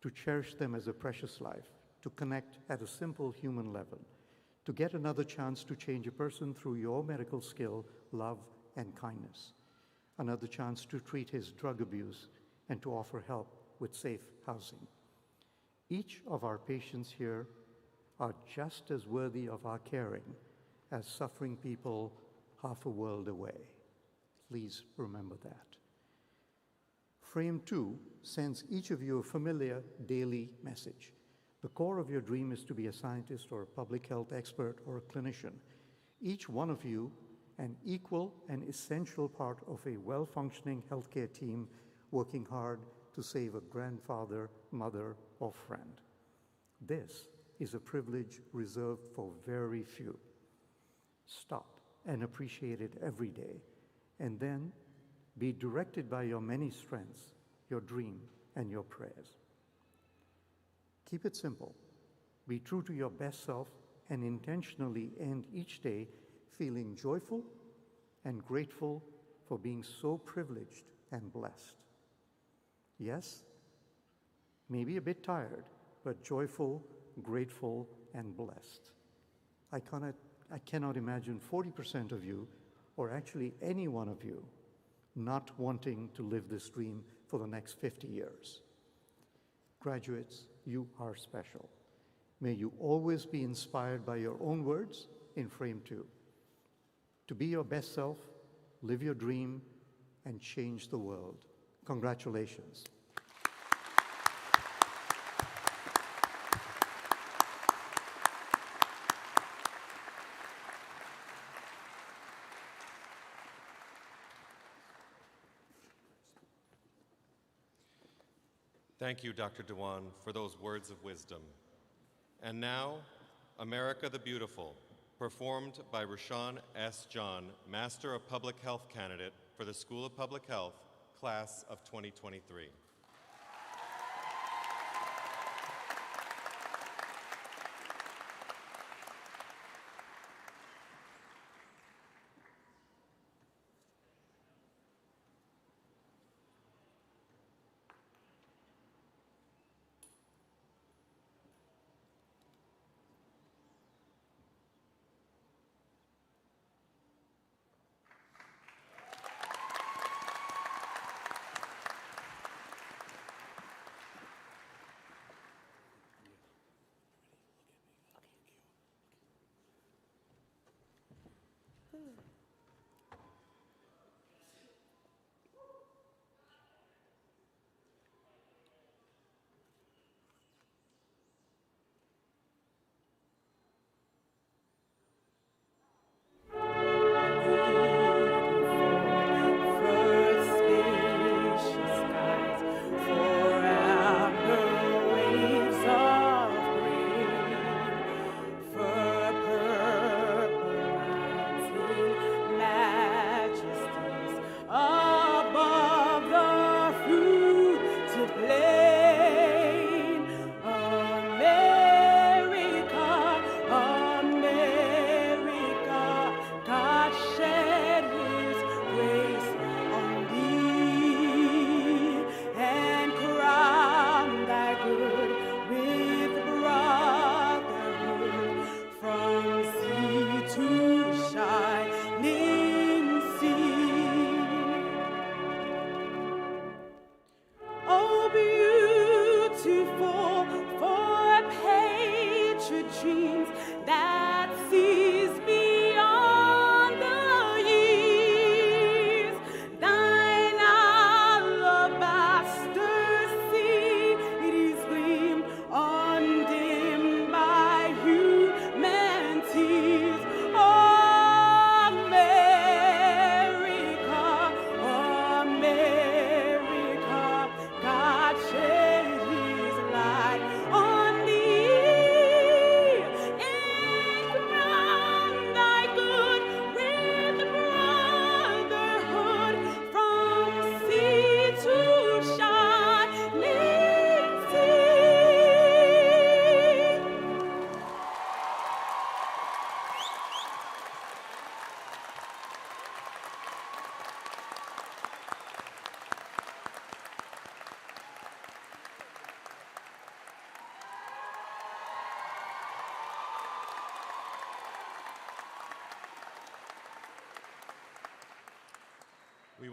To cherish them as a precious life, to connect at a simple human level, to get another chance to change a person through your medical skill, love, and kindness. Another chance to treat his drug abuse and to offer help with safe housing. Each of our patients here are just as worthy of our caring as suffering people half a world away. Please remember that. Frame 2 sends each of you a familiar daily message. The core of your dream is to be a scientist or a public health expert or a clinician. Each one of you an equal and essential part of a well-functioning healthcare team working hard to save a grandfather, mother, or friend. This is a privilege reserved for very few. Stop and appreciate it every day, and then be directed by your many strengths, your dream, and your prayers. Keep it simple. Be true to your best self and intentionally end each day feeling joyful and grateful for being so privileged and blessed. Yes, maybe a bit tired, but joyful, grateful, and blessed. I cannot imagine 40% of you, or actually any one of you, not wanting to live this dream for the next 50 years. Graduates, you are special. May you always be inspired by your own words in Frame 2. To be your best self, live your dream, and change the world. Congratulations. Thank you, Dr. Dewan, for those words of wisdom. And now, America the Beautiful, performed by Rashawn S. John, Master of Public Health candidate for the School of Public Health, Class of 2023.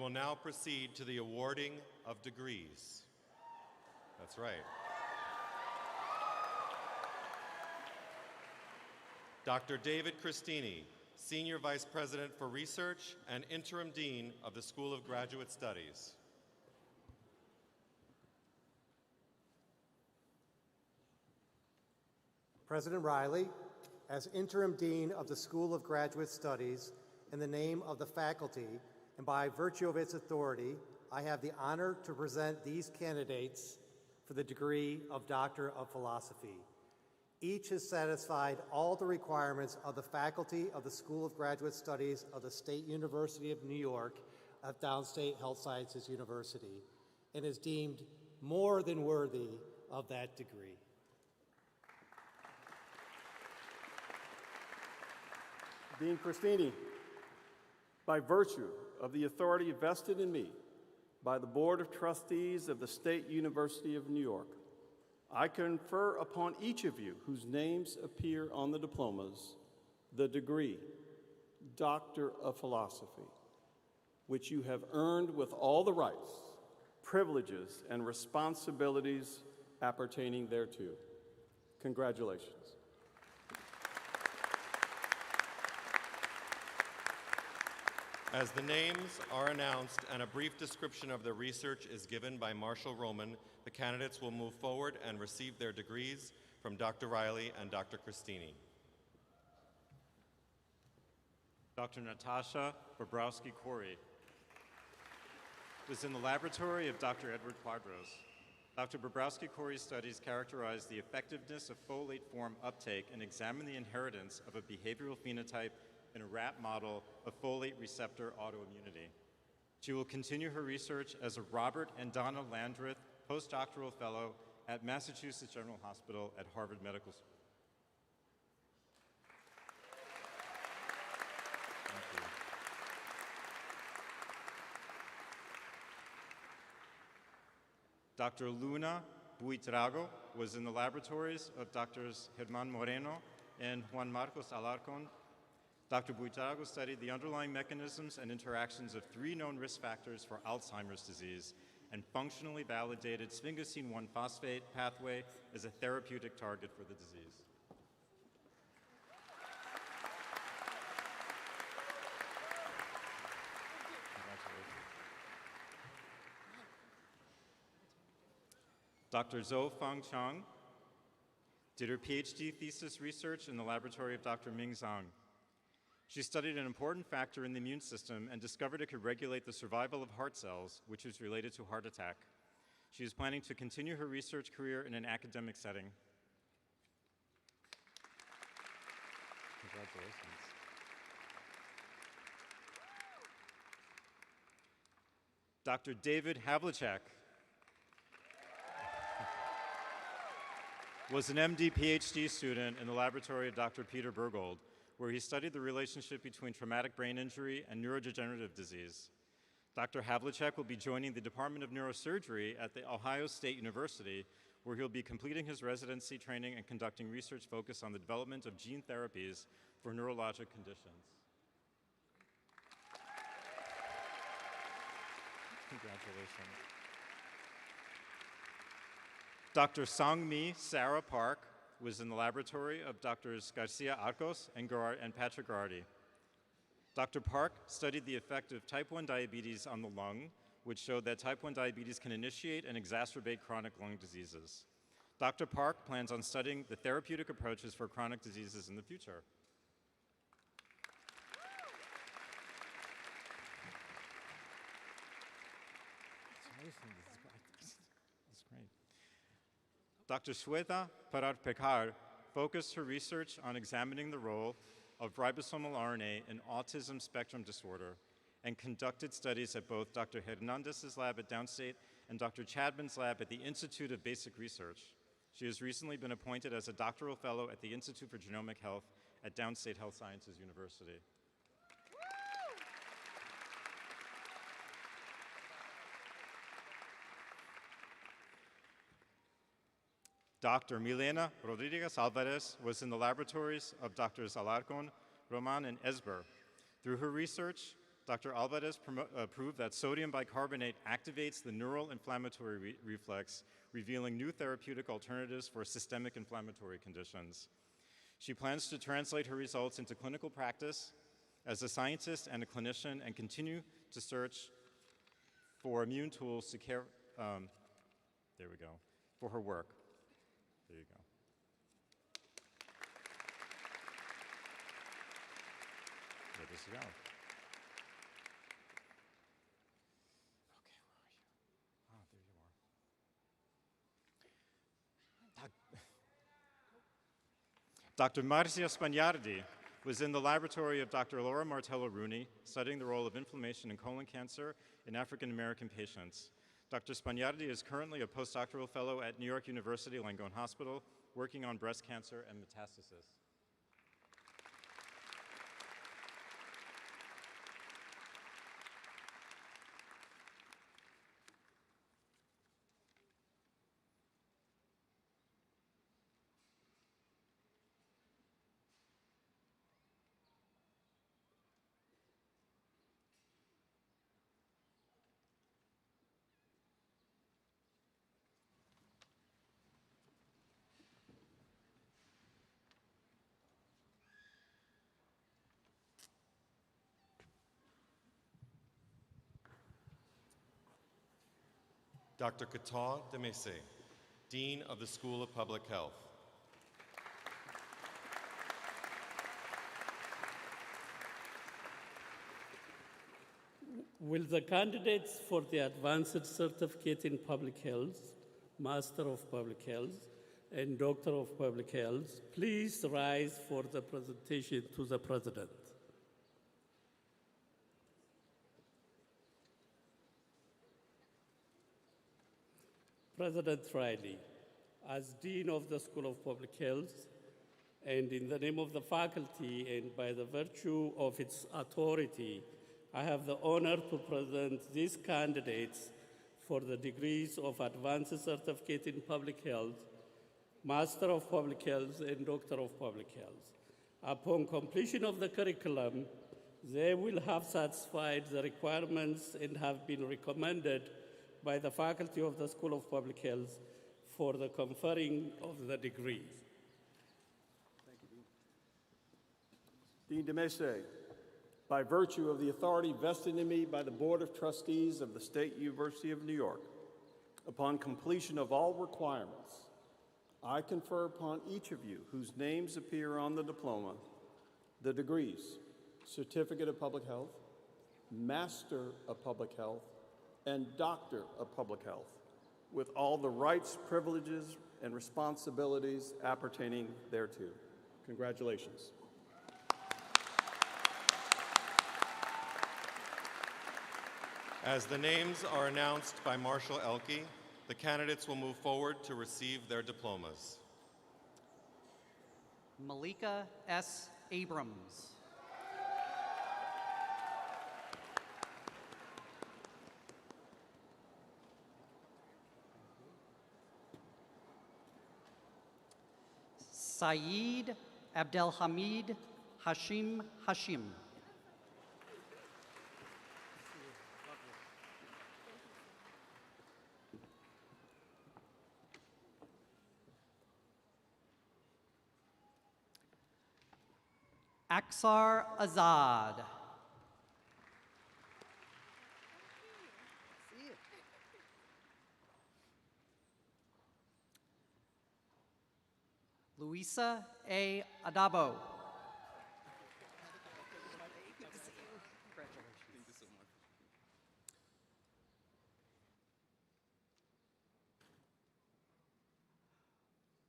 will now proceed to the awarding of degrees. That's right. Dr. David Christini, Senior Vice President for Research and Interim Dean of the School of Graduate Studies. President Riley, as Interim Dean of the School of Graduate Studies, in the name of the faculty and by virtue of its authority, I have the honor to present these candidates for the degree of Doctor of Philosophy. Each has satisfied all the requirements of the faculty of the School of Graduate Studies of the State University of New York at Downstate Health Sciences University and is deemed more than worthy of that degree. Dean Christini, by virtue of the authority vested in me by the Board of Trustees of the State University of New York, I confer upon each of you whose names appear on the diplomas the degree, Doctor of Philosophy, which you have earned with all the rights, privileges, and responsibilities appertaining thereto. Congratulations. As the names are announced and a brief description of their research is given by Marshall Roman, the candidates will move forward and receive their degrees from Dr. Riley and Dr. Christini. Dr. Natasha Bobrowski-Corey was in the laboratory of Dr. Edward Quadros. Dr. Bobrowski-Corey's studies characterize the effectiveness of folate form uptake and examine the inheritance of a behavioral phenotype in a rat model of folate receptor autoimmunity. She will continue her research as a Robert and Donna Landreth postdoctoral fellow at Massachusetts General Hospital at Harvard Medical School. Thank you. Dr. Luna Buitrago was in the laboratories of Drs. Germán Moreno and Juan Marcos Alarcón. Dr. Buitrago studied the underlying mechanisms and interactions of 3 known risk factors for Alzheimer's disease and functionally validated sphingosine 1-phosphate pathway as a therapeutic target for the disease. Dr. Zhou Fang Chang did her PhD thesis research in the laboratory of Dr. Ming Zhang. She studied an important factor in the immune system and discovered it could regulate the survival of heart cells, which is related to heart attack. She is planning to continue her research career in an academic setting. Congratulations. Dr. David Havlicek was an MD PhD student in the laboratory of Dr. Peter Bergold, where he studied the relationship between traumatic brain injury and neurodegenerative disease. Dr. Havlicek will be joining the Department of Neurosurgery at the Ohio State University, where he'll be completing his residency training and conducting research focused on the development of gene therapies for neurologic conditions. Congratulations. Dr. Sang-Mi Sarah Park was in the laboratory of Drs. Garcia Arcos and Patrick Garardi. Dr. Park studied the effect of type 1 diabetes on the lung, which showed that type 1 diabetes can initiate and exacerbate chronic lung diseases. Dr. Park plans on studying the therapeutic approaches for chronic diseases in the future. That's great. Dr. Shweta Parar-Pekar focused her research on examining the role of ribosomal RNA in autism spectrum disorder and conducted studies at both Dr. Hernandez's lab at Downstate and Dr. Chadman's lab at the Institute of Basic Research. She has recently been appointed as a doctoral fellow at the Institute for Genomic Health at Downstate Health Sciences University. Dr. Milena Rodriguez Alvarez was in the laboratories of Drs. Alarcón, Roman, and Esber. Through her research, Dr. Alvarez proved that sodium bicarbonate activates the neural inflammatory reflex, revealing new therapeutic alternatives for systemic inflammatory conditions. She plans to translate her results into clinical practice as a scientist and a clinician and continue to search for immune tools to care, there we go, for her work. There you go. There this go. Okay, where are you? Oh, there you are. Dr. Marcia Spagnardi was in the laboratory of Dr. Laura Martello Rooney, studying the role of inflammation in colon cancer in African American patients. Dr. Spagnardi is currently a postdoctoral fellow at New York University Langone Hospital, working on breast cancer and metastasis. Dr. Katal Demese, Dean of the School of Public Health. Will the candidates for the Advanced Certificate in Public Health, Master of Public Health, and Doctor of Public Health please rise for the presentation to the President? President Riley, as Dean of the School of Public Health, and in the name of the faculty and by the virtue of its authority, I have the honor to present these candidates for the degrees of Advanced Certificate in Public Health, Master of Public Health, and Doctor of Public Health. Upon completion of the curriculum, they will have satisfied the requirements and have been recommended by the faculty of the School of Public Health for the conferring of the degrees. Thank you, Dean. Dean Demese, by virtue of the authority vested in me by the Board of Trustees of the State University of New York, upon completion of all requirements, I confer upon each of you whose names appear on the diploma the degrees, Certificate of Public Health, Master of Public Health, and Doctor of Public Health, with all the rights, privileges, and responsibilities appertaining thereto. Congratulations. As the names are announced by Marshal Elke, the candidates will move forward to receive their diplomas. Malika S. Abrams. Saeed Abdelhamid Hashim Hashim. Aksar Azad. Luisa A. Adabo.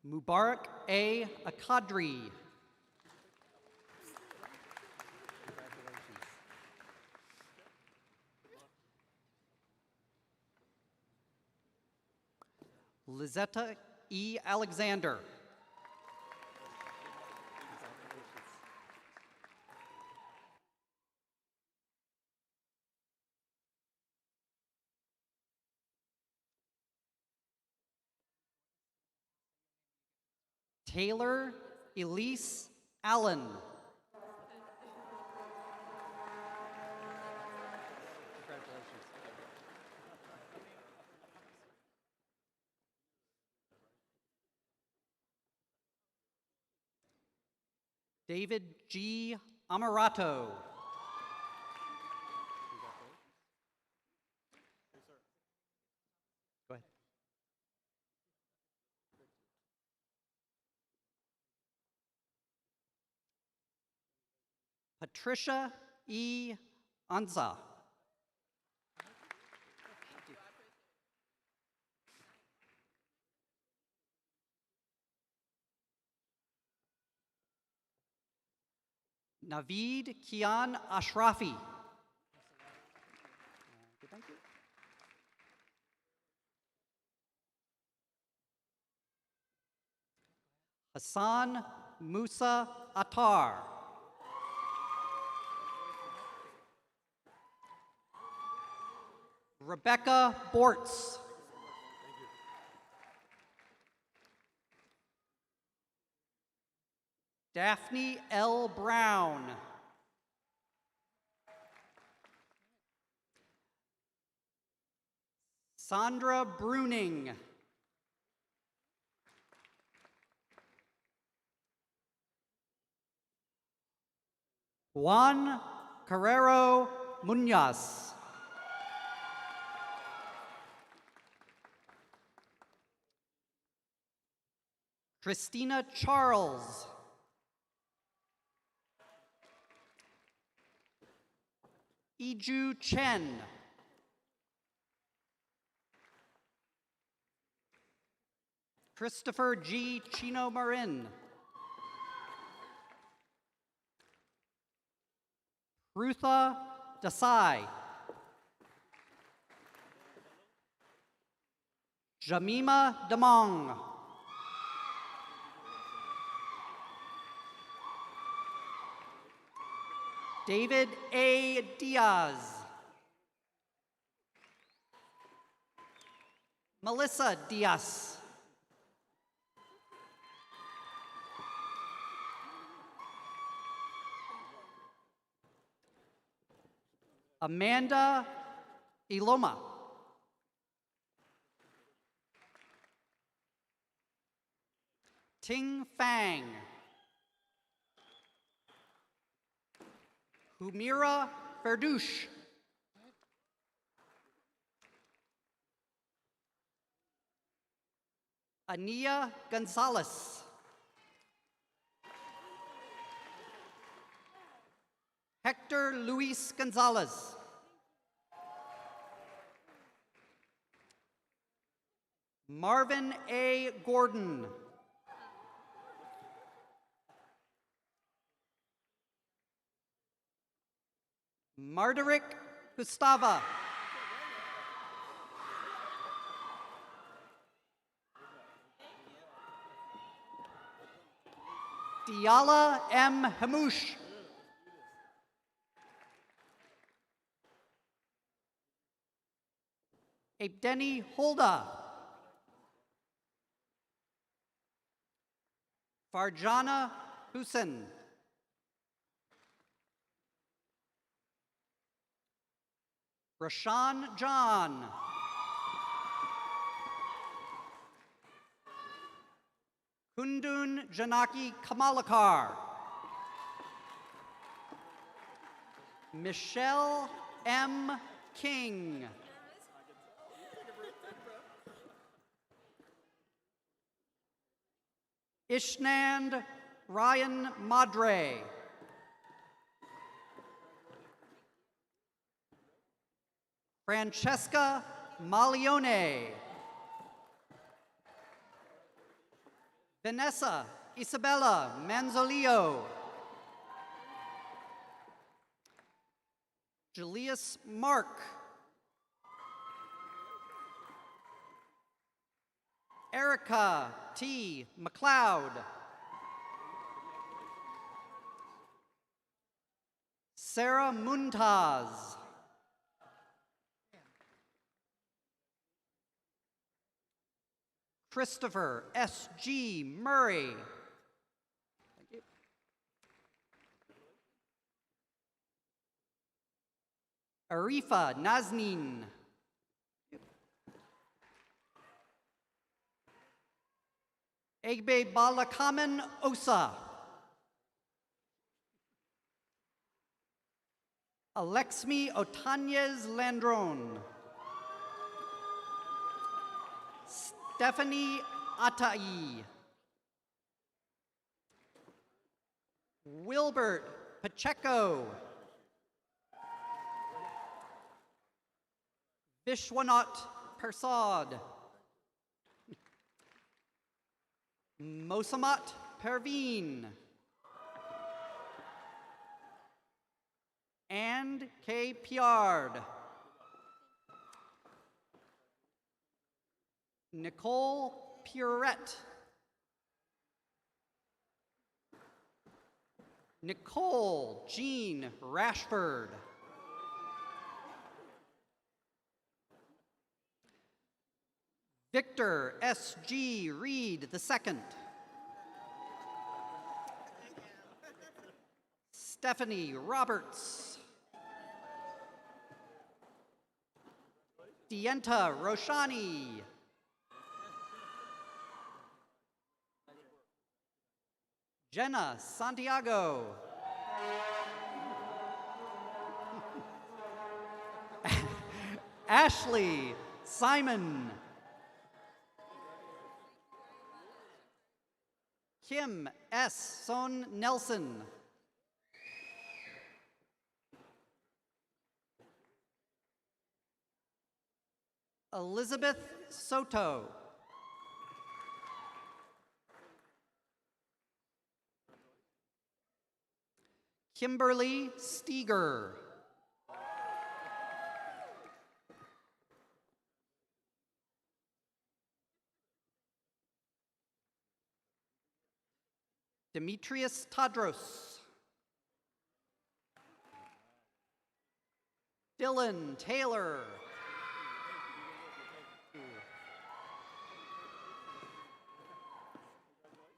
Mubarak A. Akadri. Lizetta E. Alexander. Taylor Elise Allen. David G. Amarato. Go ahead. Patricia E. Anza. Naveed Kian Ashrafi. Thank you. Hassan Musa Attar. Rebecca Bortz. Daphne L. Brown. Sandra Bruning. Juan Carrero Munoz. Christina Charles. Iju Chen. Christopher G. Chino Marin. Rutha Desai. Jamima Damong. David A. Diaz. Melissa Diaz. Amanda Iloma. Ting Fang. Humira Ferdouche. Ania Gonzalez. Hector Luis Gonzalez. Marvin A. Gordon. Marderick Gustava. Diala M. Hamouche. Abdeni Holda. Farjana Hussein. Rashan John. Kundun Janaki Kamalakar. Michelle M. King. Ishnand Ryan Madre. Francesca Malione. Vanessa Isabella Manzolio. Julius Mark. Erica T. McLeod. Sarah Muntaz. Christopher S. G. Murray. Thank you. Arifa Nazneen. Egbe Balakaman Osa. Alexmi Otanez Landron. Stephanie Atai. Wilbert Pacheco. Vishwanath Persad. Mosamat Perveen. And K. Piard. Nicole Purette. Nicole Jean Rashford. Victor S.G. Reed II. Stephanie Roberts. Dienta Roshani. Jenna Santiago. Ashley Simon. Kim S. Son Nelson. Elizabeth Soto. Kimberly Steger. Demetrius Tadros. Dylan Taylor.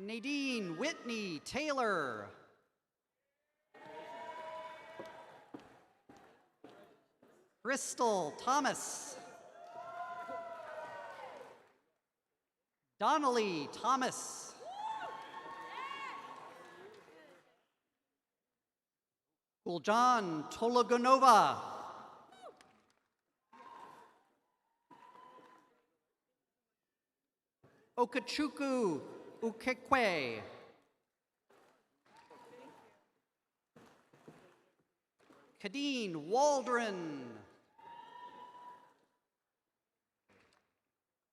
Nadine Whitney Taylor. Crystal Thomas. Donnelly Thomas. Guljan Tologonova. Okachukwu Ukekwe. Kadeen Waldron.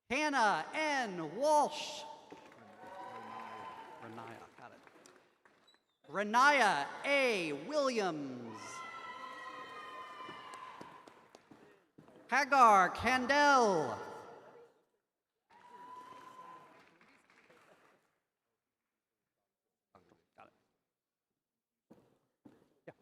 Hannah N. Walsh. Renaya, got it. Renaya A. Williams. Hagar Candell. Got it. Yeah.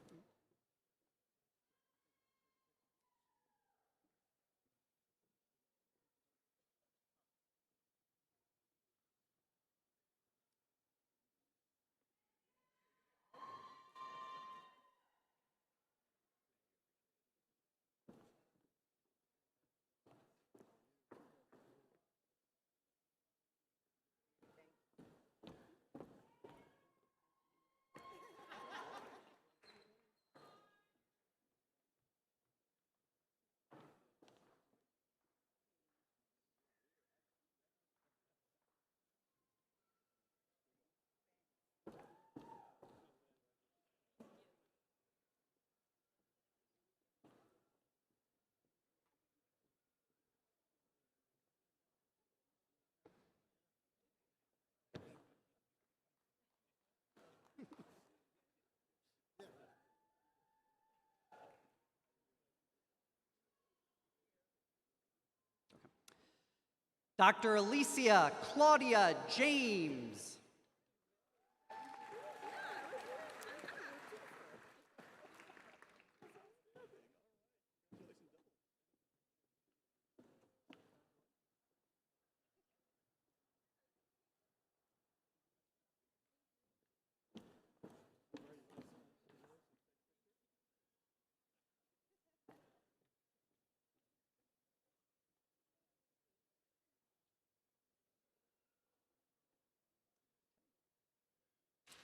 Dr. Alicia Claudia James.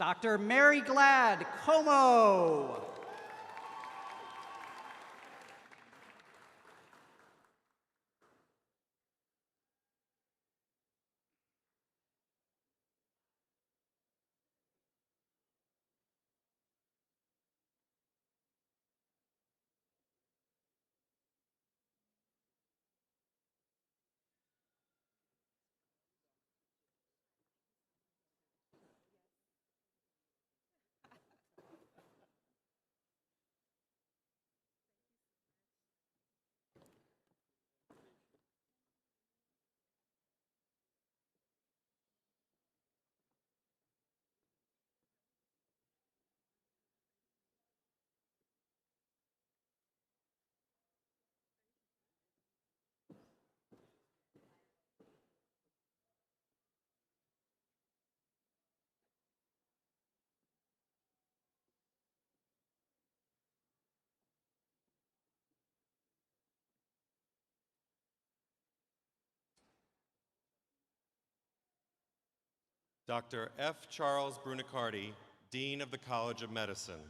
Dr. Mary Glad Como. Dr. F. Charles Brunicardi, Dean of the College of Medicine.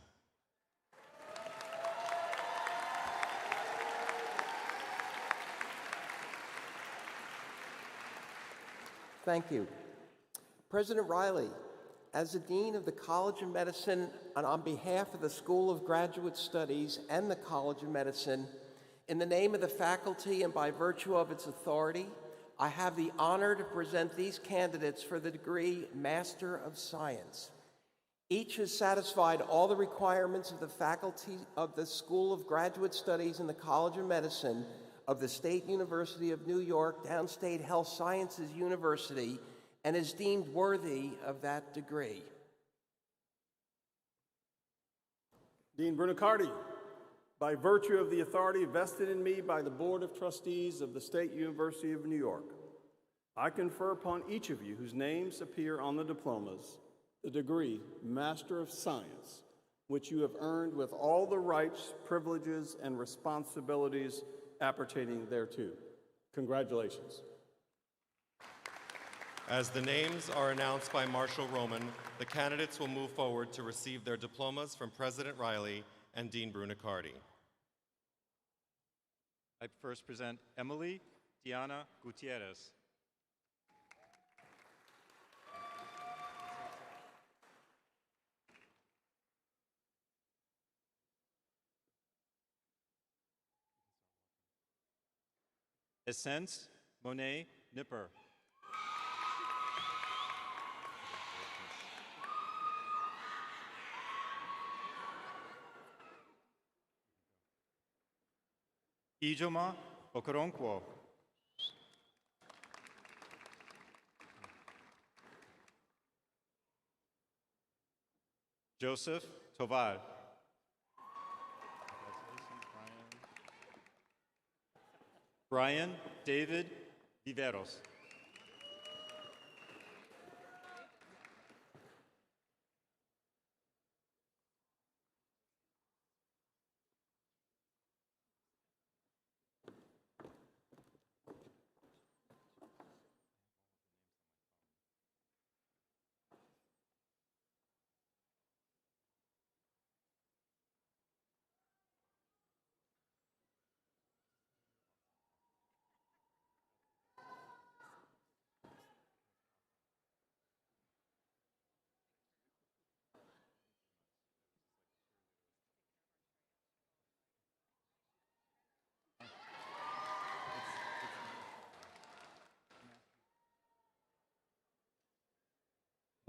Thank you. President Riley, as the Dean of the College of Medicine and on behalf of the School of Graduate Studies and the College of Medicine, in the name of the faculty and by virtue of its authority, I have the honor to present these candidates for the degree Master of Science. Each has satisfied all the requirements of the faculty of the School of Graduate Studies and the College of Medicine of the State University of New York, Downstate Health Sciences University, and is deemed worthy of that degree. Dean Brunicardi, by virtue of the authority vested in me by the Board of Trustees of the State University of New York, I confer upon each of you whose names appear on the diplomas the degree Master of Science, which you have earned with all the rights, privileges, and responsibilities appertaining thereto. Congratulations. As the names are announced by Marshal Roman, the candidates will move forward to receive their diplomas from President Riley and Dean Brunicardi. I first present Emily Diana Gutierrez. Essence Monet Nipper. Ijoma Okoronkwo. Joseph Tovar. Brian David Viveros.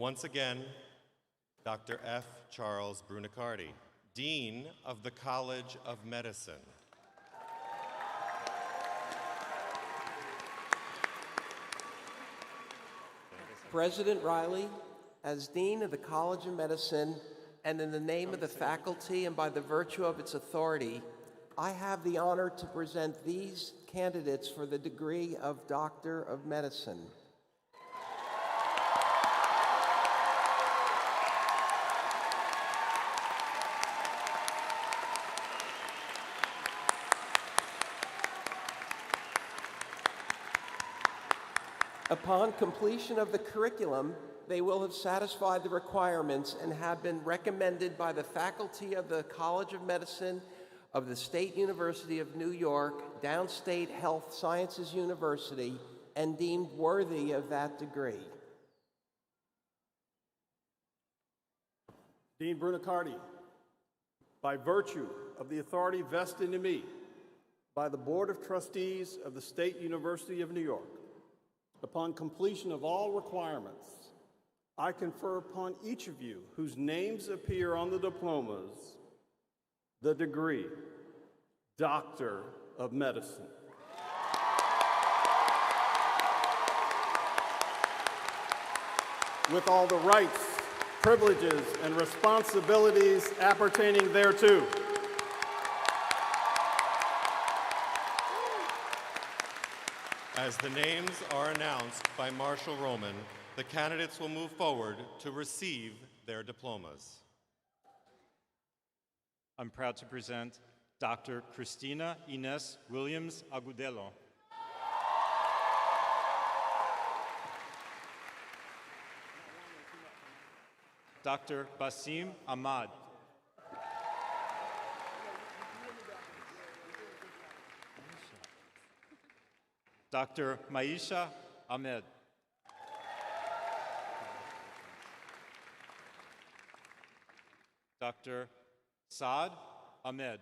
Once again, Dr. F. Charles Brunicardi, Dean of the College of Medicine. President Riley, as Dean of the College of Medicine, and in the name of the faculty and by the virtue of its authority, I have the honor to present these candidates for the degree of Doctor of Medicine. Upon completion of the curriculum, they will have satisfied the requirements and have been recommended by the faculty of the College of Medicine of the State University of New York, Downstate Health Sciences University, and deemed worthy of that degree. Dean Brunicardi, by virtue of the authority vested in me by the Board of Trustees of the State University of New York, upon completion of all requirements, I confer upon each of you whose names appear on the diplomas the degree Doctor of Medicine. With all the rights, privileges, and responsibilities appertaining thereto. As the names are announced by Marshal Roman, the candidates will move forward to receive their diplomas. I'm proud to present Dr. Christina Ines Williams Agudelo. Dr. Basim Ahmad. Dr. Maisha Ahmed. Dr. Saad Ahmed.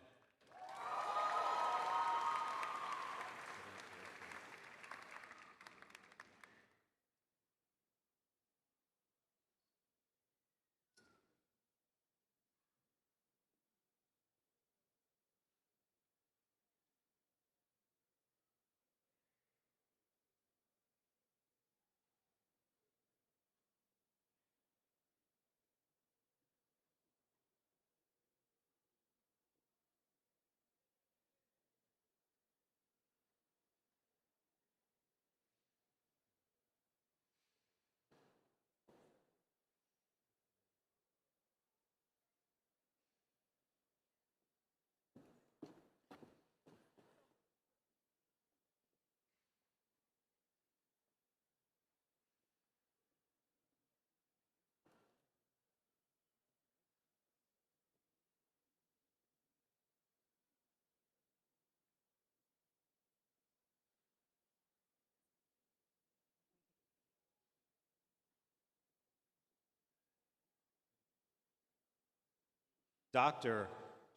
Dr.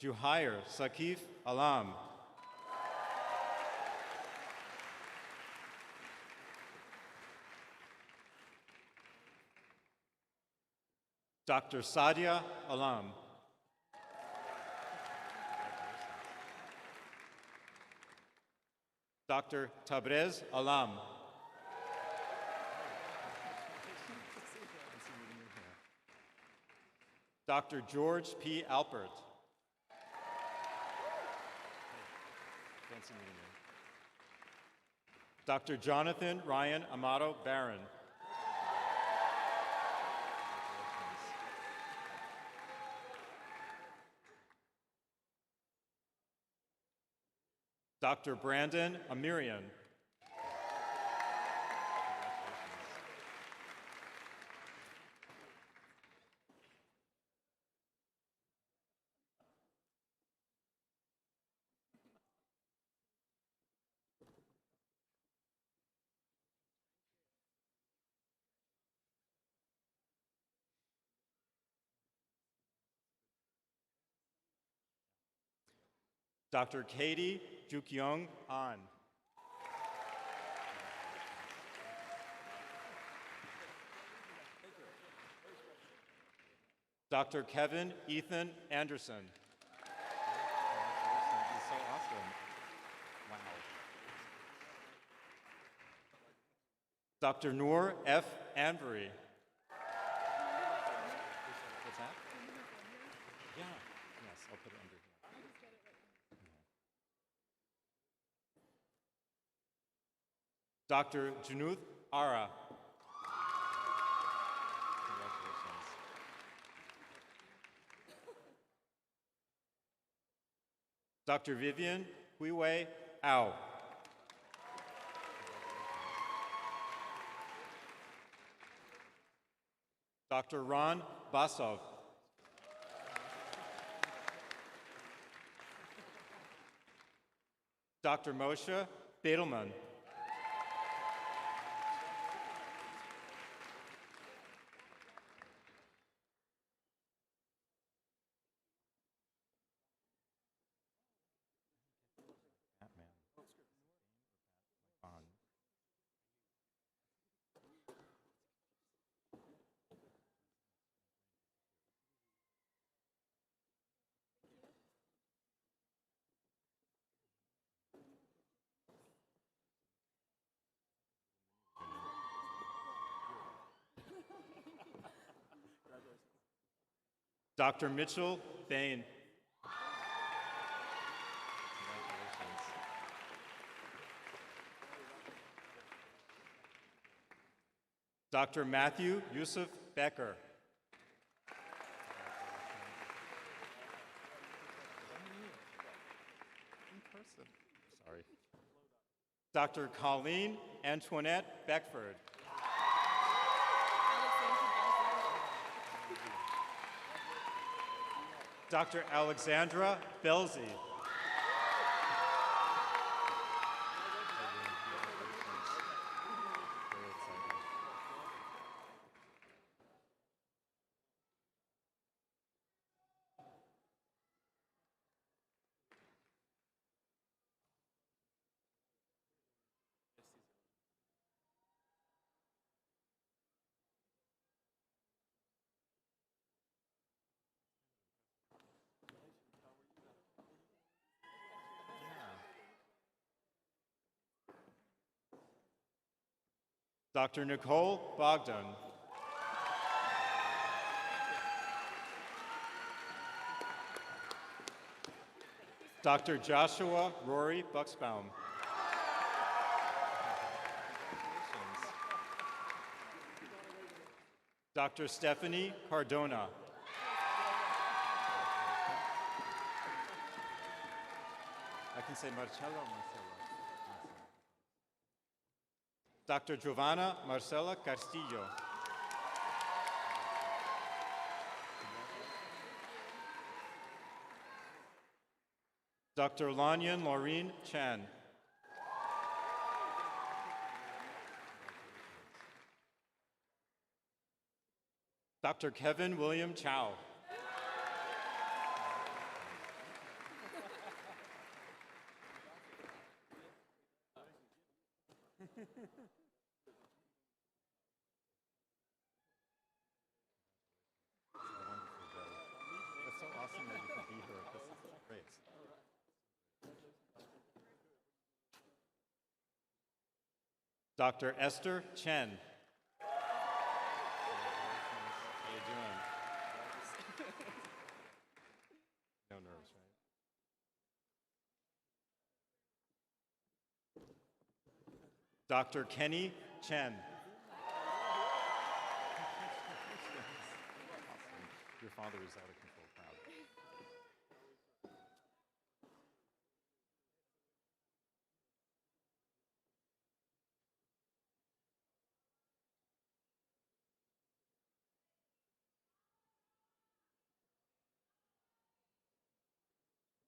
Juhair Sakif Alam. Dr. Sadia Alam. Dr. Tabrez Alam. Dr. George P. Alpert. Fancy meeting you. Dr. Jonathan Ryan Amato Barron. Dr. Brandon Amirian. Dr. Katie Jukyung An. Dr. Kevin Ethan Anderson. This is so awesome. Wow. Dr. Noor F. Anvery. What's that? Yeah. Yes, I'll put it under here. Dr. Junuth Ara. Congratulations. Dr. Vivian Huiwei Ao. Dr. Ron Basov. Dr. Moshe Bedelman. Dr. Mitchell Bain. Congratulations. Dr. Matthew Yusuf Becker. Sorry. Dr. Colleen Antoinette Beckford. Dr. Alexandra Belzi. Dr. Nicole Bogdan. Dr. Joshua Rory Buxbaum. Dr. Stephanie Cardona. I can say Marcello. Dr. Giovanna Marcela Castillo. Dr. Lanyan Laureen Chan. Dr. Kevin William Chow. It's so awesome that you could be here. This is great. Dr. Esther Chen. How you doing? No nerves, right? Dr. Kenny Chen. Your father is out of control proud.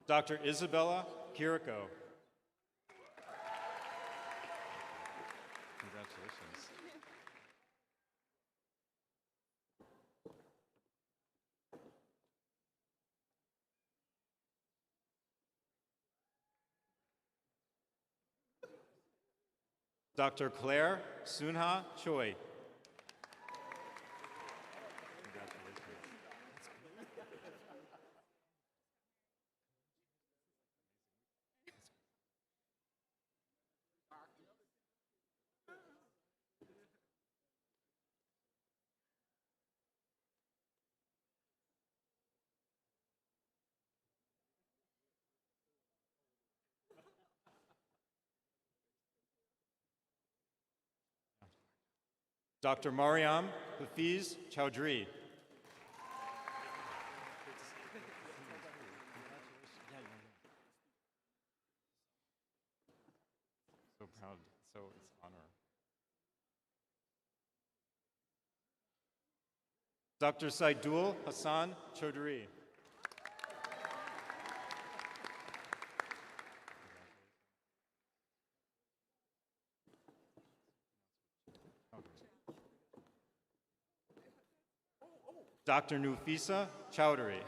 Dr. Isabella Kiriko. Congratulations. Dr. Claire Sunha Choi. Dr. Mariam Hafiz Chowdhury. So proud, so it's an honor. Dr. Saidul Hassan Chowdhury. Dr. Nufisa Chowdhury.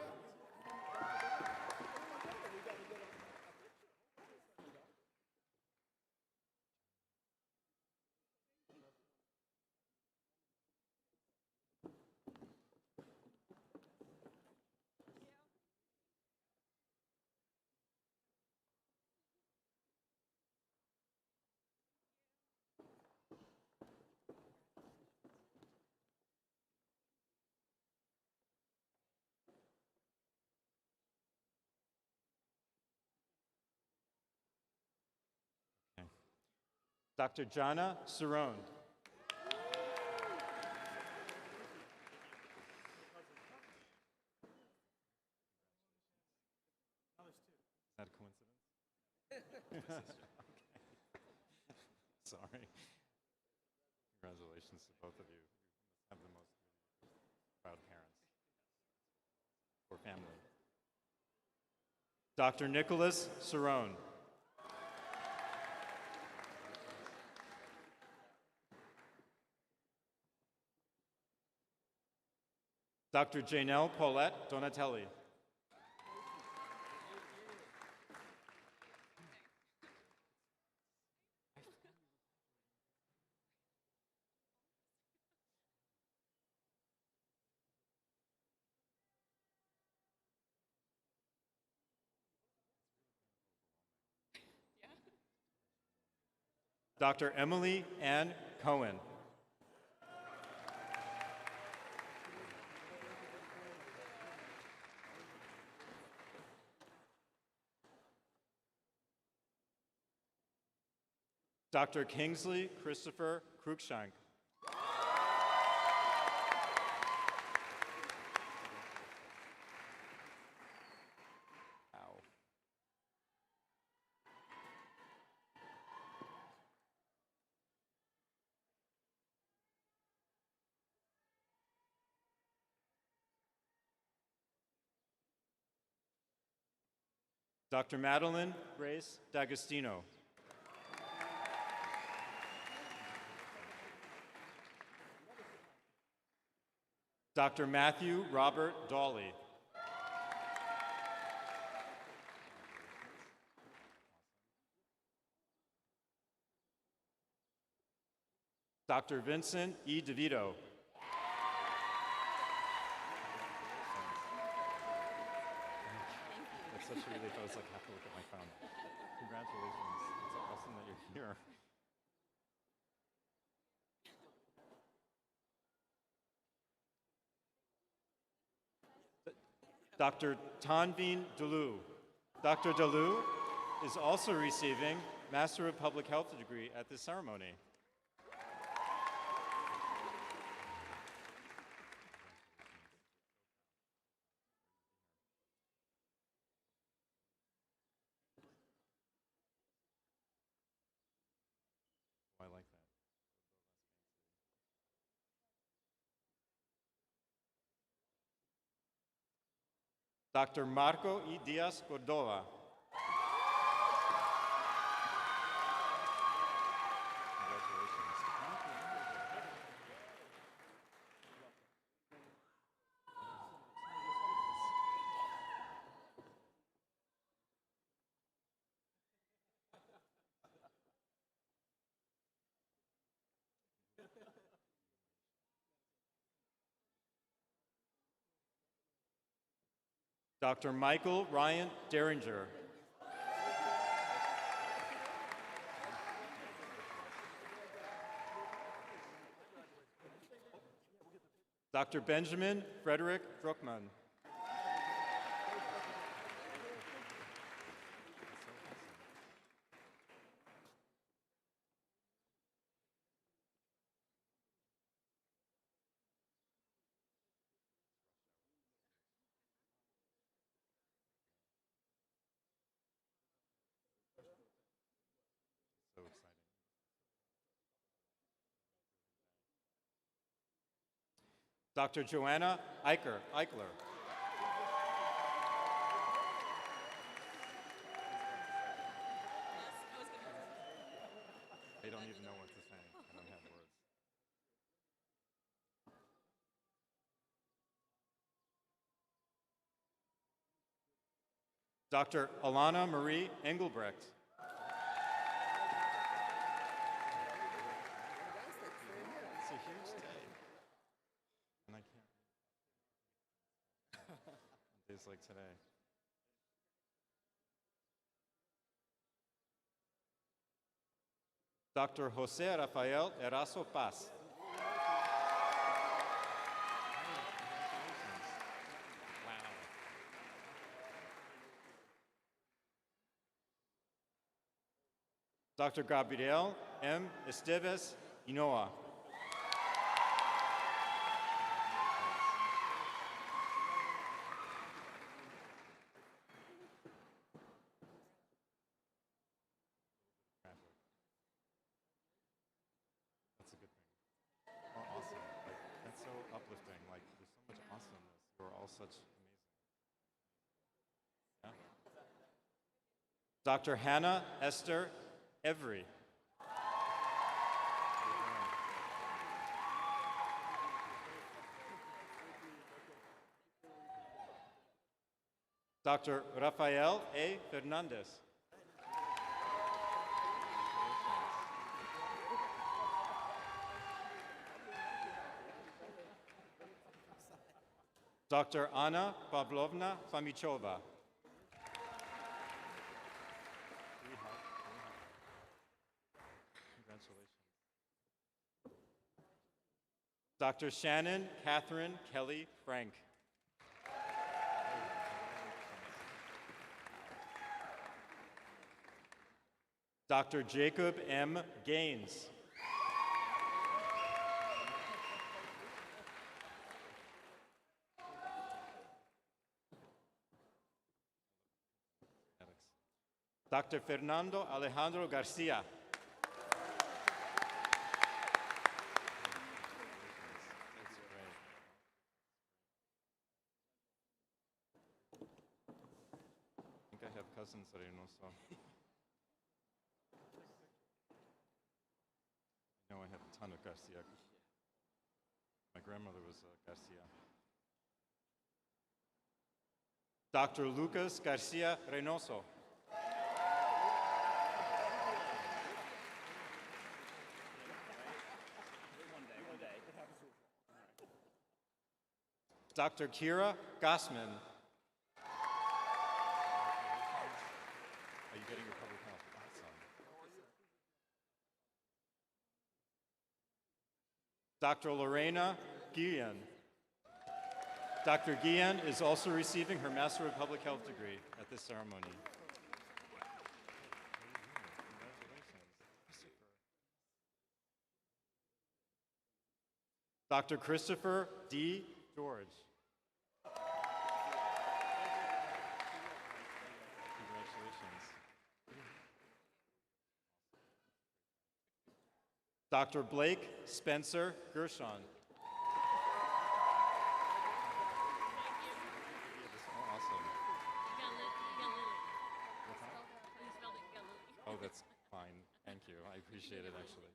Dr. Jana Sarone. Is that a coincidence? Sorry. Congratulations to both of you. You must have the most proud parents or family. Dr. Nicholas Cerrone. Dr. Janelle Paulette Donatelli. Dr. Emily Ann Cohen. Dr. Kingsley Christopher Cruikshank. Ow. Dr. Madeline Grace D'Agostino. Dr. Matthew Robert Dawley. Dr. Vincent E. DeVito. It's such a relief. I was like, I have to look at my phone. Congratulations. It's awesome that you're here. Dr. Tanveen Delu. Dr. Delu is also receiving Master of Public Health degree at this ceremony. Oh, I like that. Dr. Marco E. Diaz Cordova. Dr. Michael Ryan Derringer. Dr. Benjamin Frederick Druckmann. So exciting. Dr. Joanna Eichler. They don't even know what to say. I don't have words. Dr. Alana Marie Engelbrecht. It's a huge day. And I can't. Days like today. Dr. Jose Rafael Eraso Paz. Wow. Dr. Gabriel M. Esteves Inoa. That's a good thing. Or awesome. Like, that's so uplifting. Like, there's so much awesomeness. You're all such amazing. Yeah? Dr. Hannah Esther Every. Dr. Rafael A. Fernandez. Dr. Anna Pavlovna Famichova. Congratulations. Dr. Shannon Catherine Kelly Frank. Dr. Jacob M. Gaines. Dr. Fernando Alejandro Garcia. I think I have cousins that I know, so. I know I have a ton of Garcia. My grandmother was Garcia. Dr. Lucas Garcia Reynoso. Dr. Kira Gossman. Are you getting your public health? Awesome. Dr. Lorena Guillen. Dr. Guillen is also receiving her Master of Public Health degree at this ceremony. Dr. Christopher D. George. Congratulations. Dr. Blake Spencer Gershon. Awesome. Oh, that's fine. Thank you. I appreciate it, actually.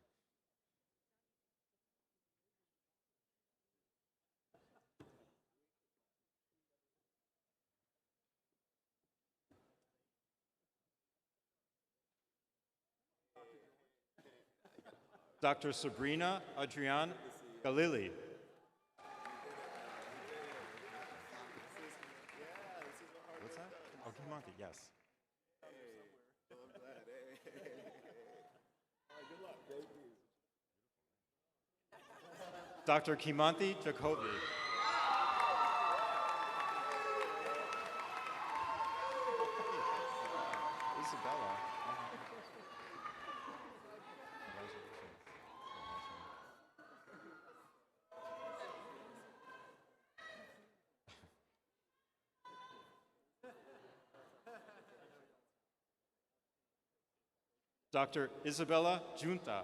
Dr. Sabrina Adrian Galili. What's that? Oh, Kimonti, yes. Dr. Kimonti Jacobi. Isabella. Dr. Isabella Junta.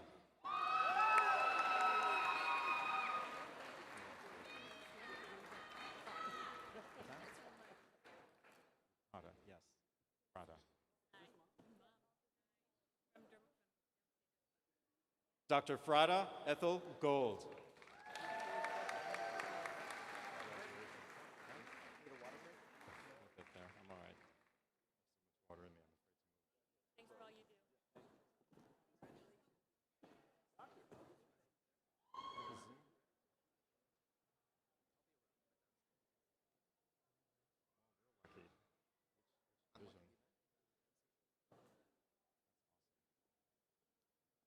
Prada, yes. Prada. Dr. Frada Ethel Gold. I'm all right. Water in me. Thanks for all you do.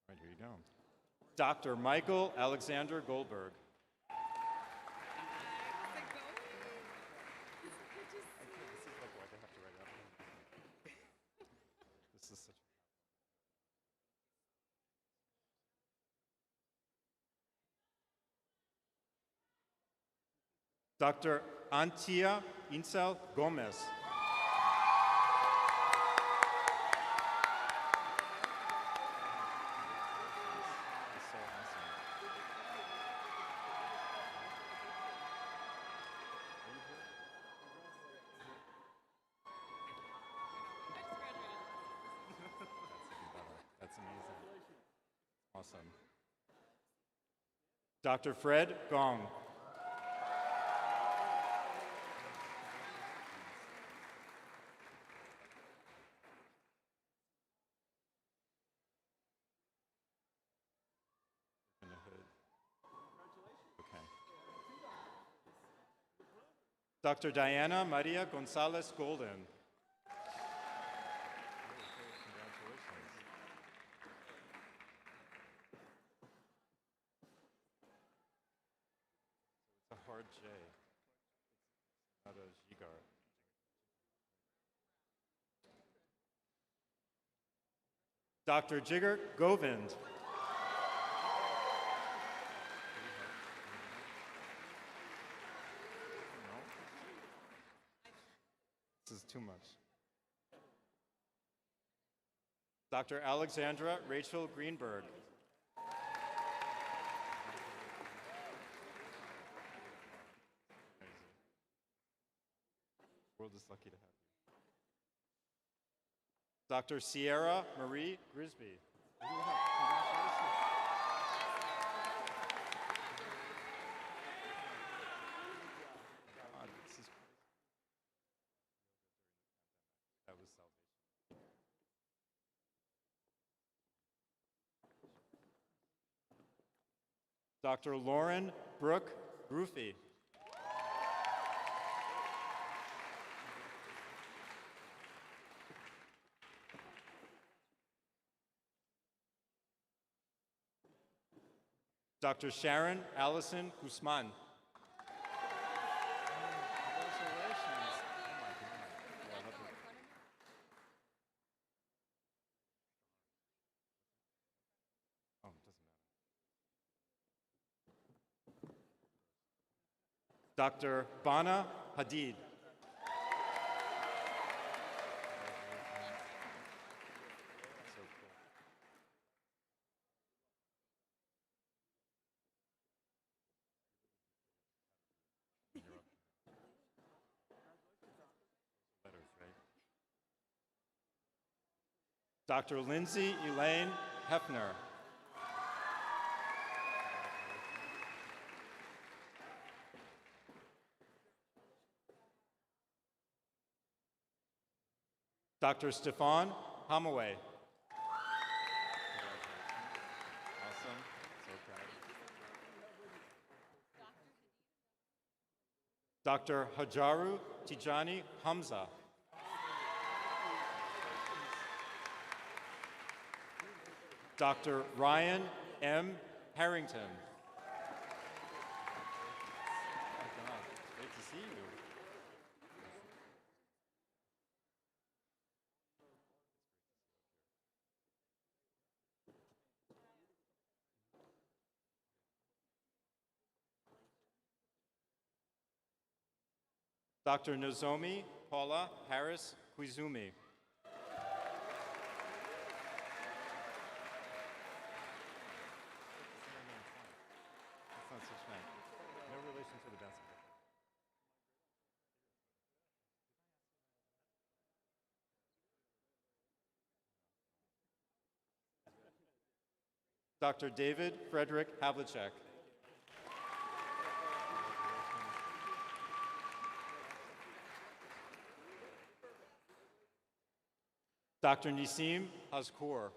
All right, here you go. Dr. Michael Alexander Goldberg. This is such Dr. Antia Incel Gomez. Awesome. Dr. Fred Gong. Okay. Dr. Diana Maria Gonzalez Golden. Congratulations. It's a hard J. Not a Jigar. Dr. Jigar Govind. This is too much. Dr. Alexandra Rachel Greenberg. The world is lucky to have you. Dr. Sierra Marie Grisby. God, this is crazy. That was salvation. Dr. Lauren Brooke Rufy. Dr. Sharon Allison Guzman. Congratulations. Oh my God. Oh, it doesn't matter. Dr. Bana Hadid. So cool. Letters, right? Dr. Lindsay Elaine Hefner. Dr. Stefan Hamaway. Awesome. So proud. Dr. Hajaru Tijani Hamza. Dr. Ryan M. Harrington. Oh my God, it's great to see you. Dr. Nozomi Paula Harris Kuizumi. That's not such name. No relation to the basketball. Dr. David Frederick Havlicek. Dr. Nisim Hazkour.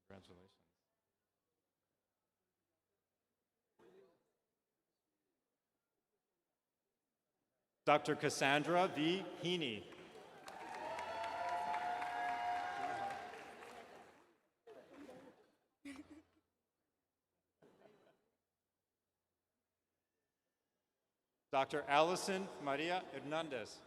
Congratulations. Dr. Cassandra V. Heaney. Dr. Allison Maria Hernandez.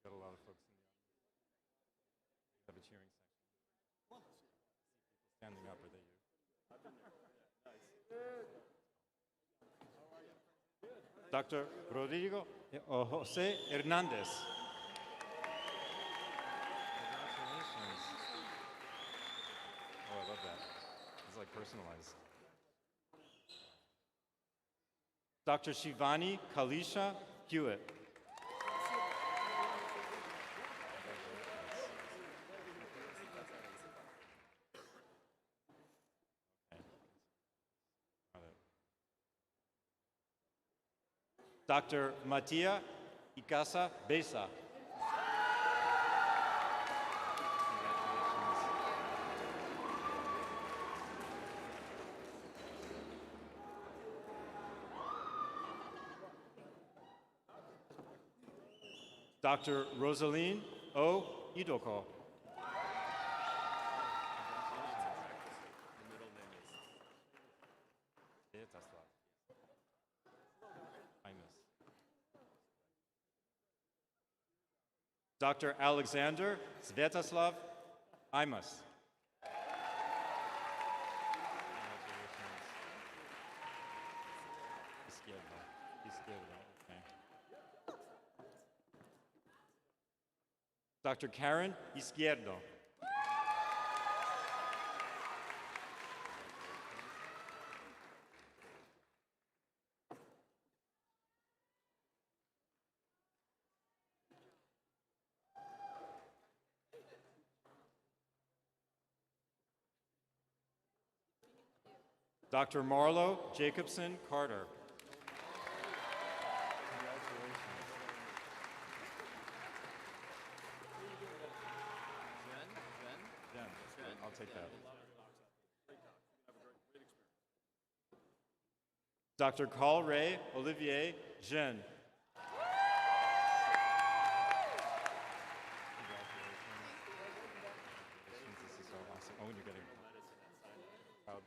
Got a lot of folks in the audience. Have a cheering section. Standing up, are they you? Dr. Rodrigo Jose Hernandez. Congratulations. Oh, I love that. It's like personalized. Dr. Shivani Kalisha Hewitt. Dr. Matia Ikasa Besa. Dr. Rosaline O. Idoko. Dr. Alexander Svetoslav Imus. Dr. Karen Izquierdo. Dr. Marlo Jacobson Carter. I'll take that. Dr. Carl Ray Olivier Jean. This is so awesome. Oh, and you're getting proud.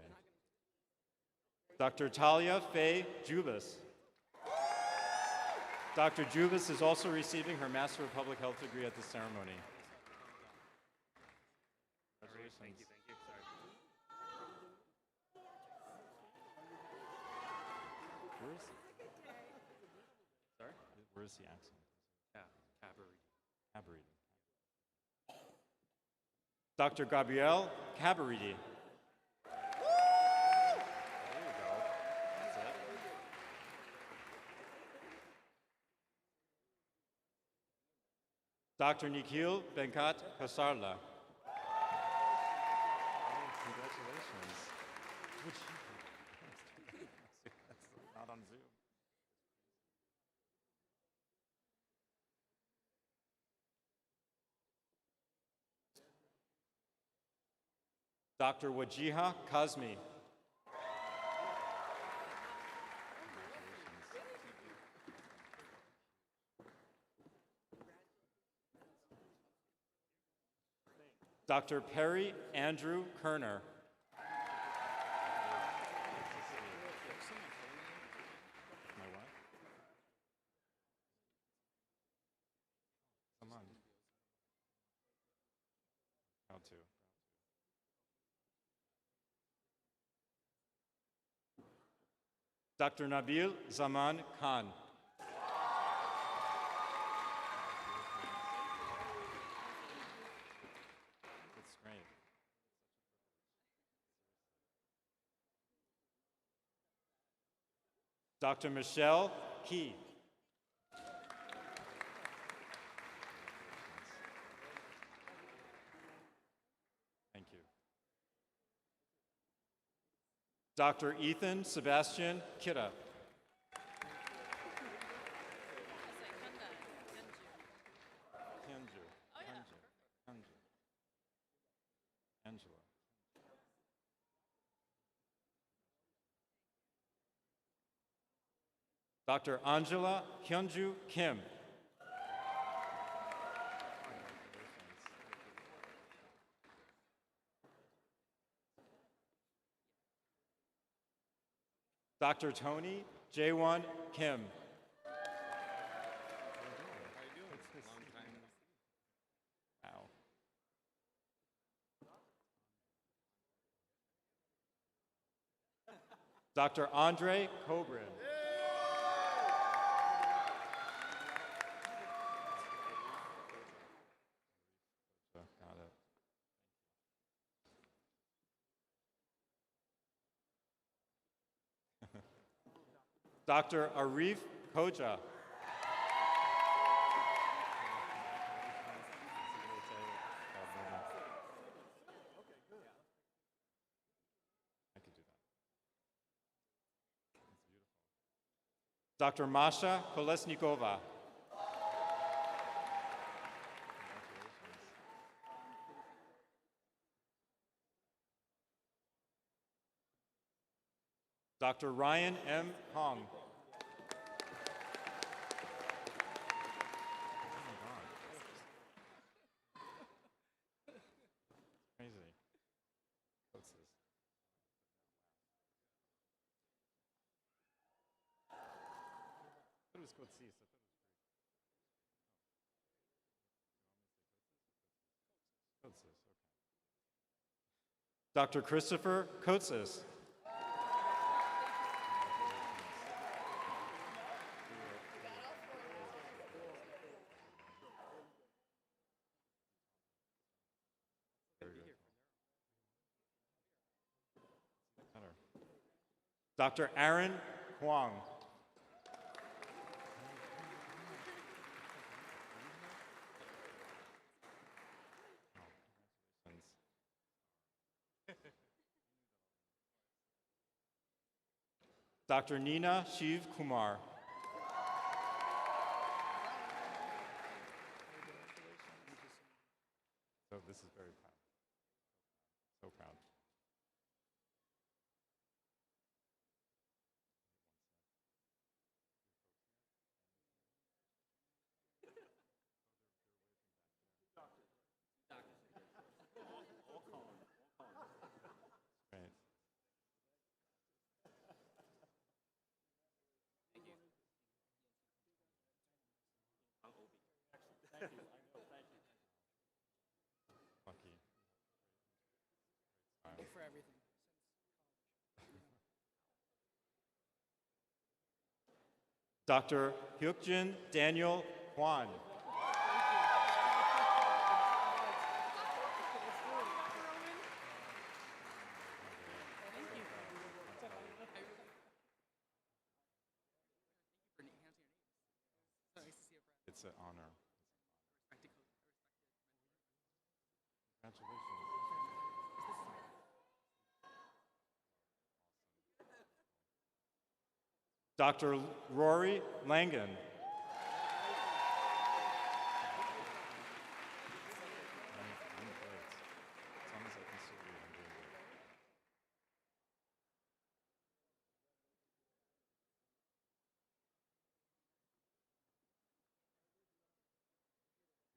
Okay. Dr. Talia Faye Jubas. Dr. Jubas is also receiving her Master of Public Health degree at this ceremony. Congratulations. Thank you. Sorry. Where is he? Sorry? Where is the accent? Yeah, Cabaridi. Dr. Gabrielle Cabaridi. Dr. Nikhil Venkat Kasarla. Congratulations. That's not on Zoom. Dr. Wajiha Kazmi. Dr. Perry Andrew Kerner. My what? Come on. How to? Dr. Nabil Zaman Khan. That's great. Dr. Michelle Key. Thank you. Dr. Ethan Sebastian Kitta. Angela. Dr. Angela Hyunju Kim. Dr. Tony Jaewon Kim. Dr. Andre Kobrin. Got it. Dr. Arif Koja. I could do that. Dr. Masha Kolesnikova. Dr. Ryan M. Hong. Crazy. What's this? It was Kotsis. Kotsis, okay. Dr. Christopher Kotsis. Dr. Aaron Huang. Dr. Nina Shiv Kumar. So this is very proud. So proud. Great. Lucky. Thank you for everything. Dr. Hyukjin Daniel Hwan. It's an honor. Congratulations. Dr. Rory Langan. I'm great. As long as I can see you, I'm doing good.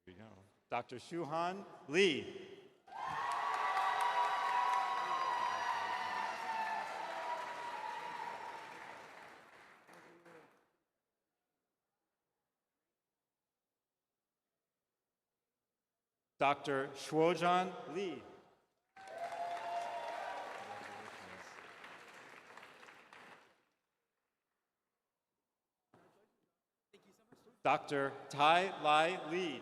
Here we go. Dr. Shuhan Lee. Dr. Shuojan Lee. Dr. Tai Lai Lee.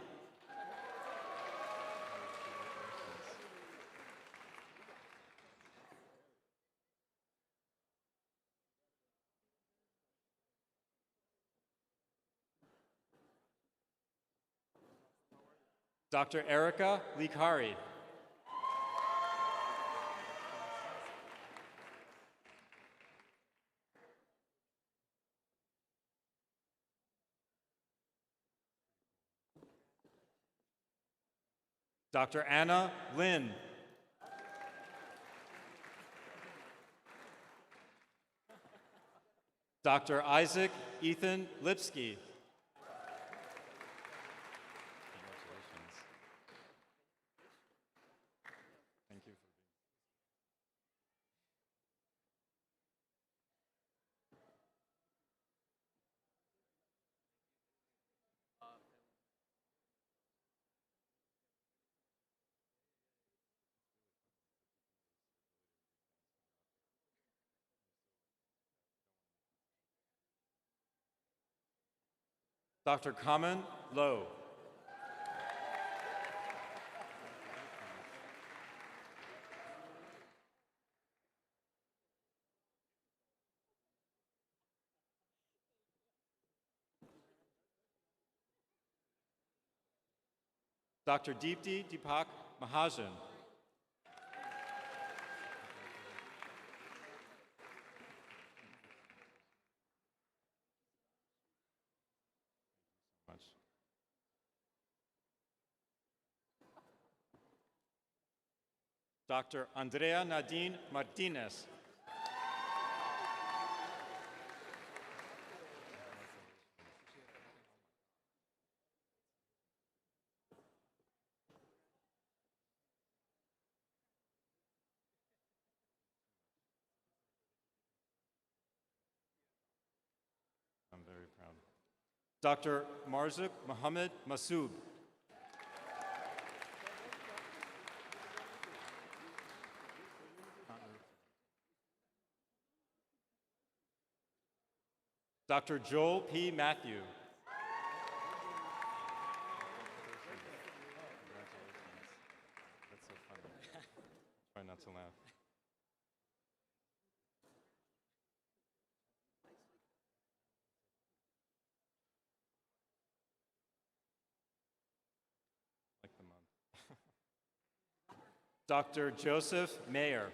Dr. Erica Likari. Dr. Anna Lin. Dr. Isaac Ethan Lipsky. Congratulations. Thank you for being Dr. Kamen Lo. Dr. Deepti Deepak Mahajan. Much. Dr. Andrea Nadine Martinez. I'm very proud. Dr. Marzuk Mohammed Masood. Dr. Joel P. Matthew. That's so funny. Try not to laugh. Like the month. Dr. Joseph Mayer.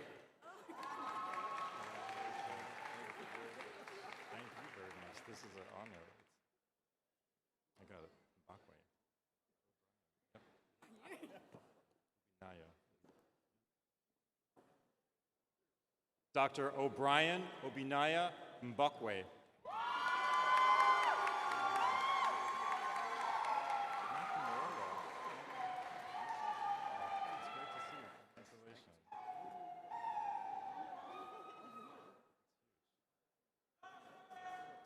Thank you very much. This is an honor. I got it. Bakwe. Yep. Naya. Dr. O'Brien Obinaya Mbakwe.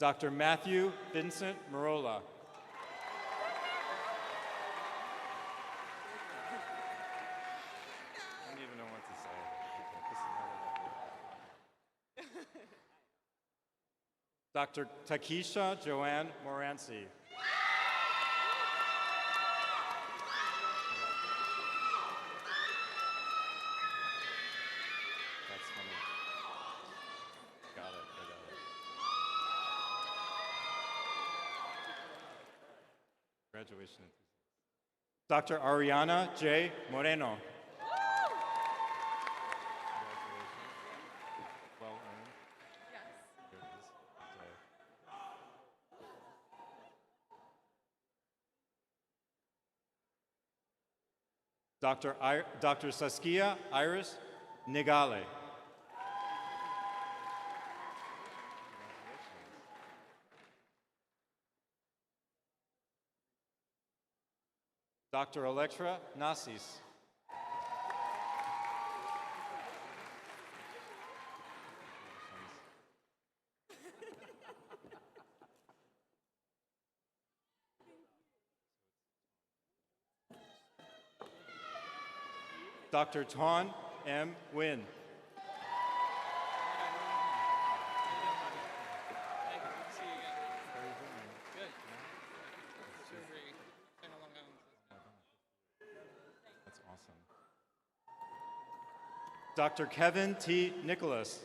Dr. Matthew Vincent Marola. I don't even know what to say. Okay, this is Dr. Takisha Joanne Moranci. That's funny. Got it, I got it. Graduation. Dr. Ariana J. Moreno. Well earned. Yes. Here it is. Dr. Saskia Iris Nigale. Dr. Electra Nasis. Dr. Ton M. Wynn. That's awesome. Dr. Kevin T. Nicholas.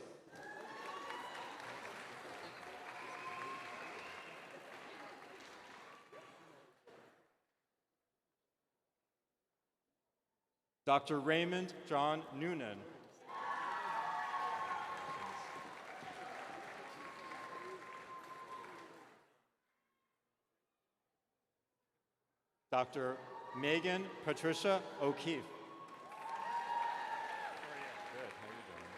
Dr. Raymond John Noonan. Dr. Megan Patricia O'Keefe. Good, how are you doing?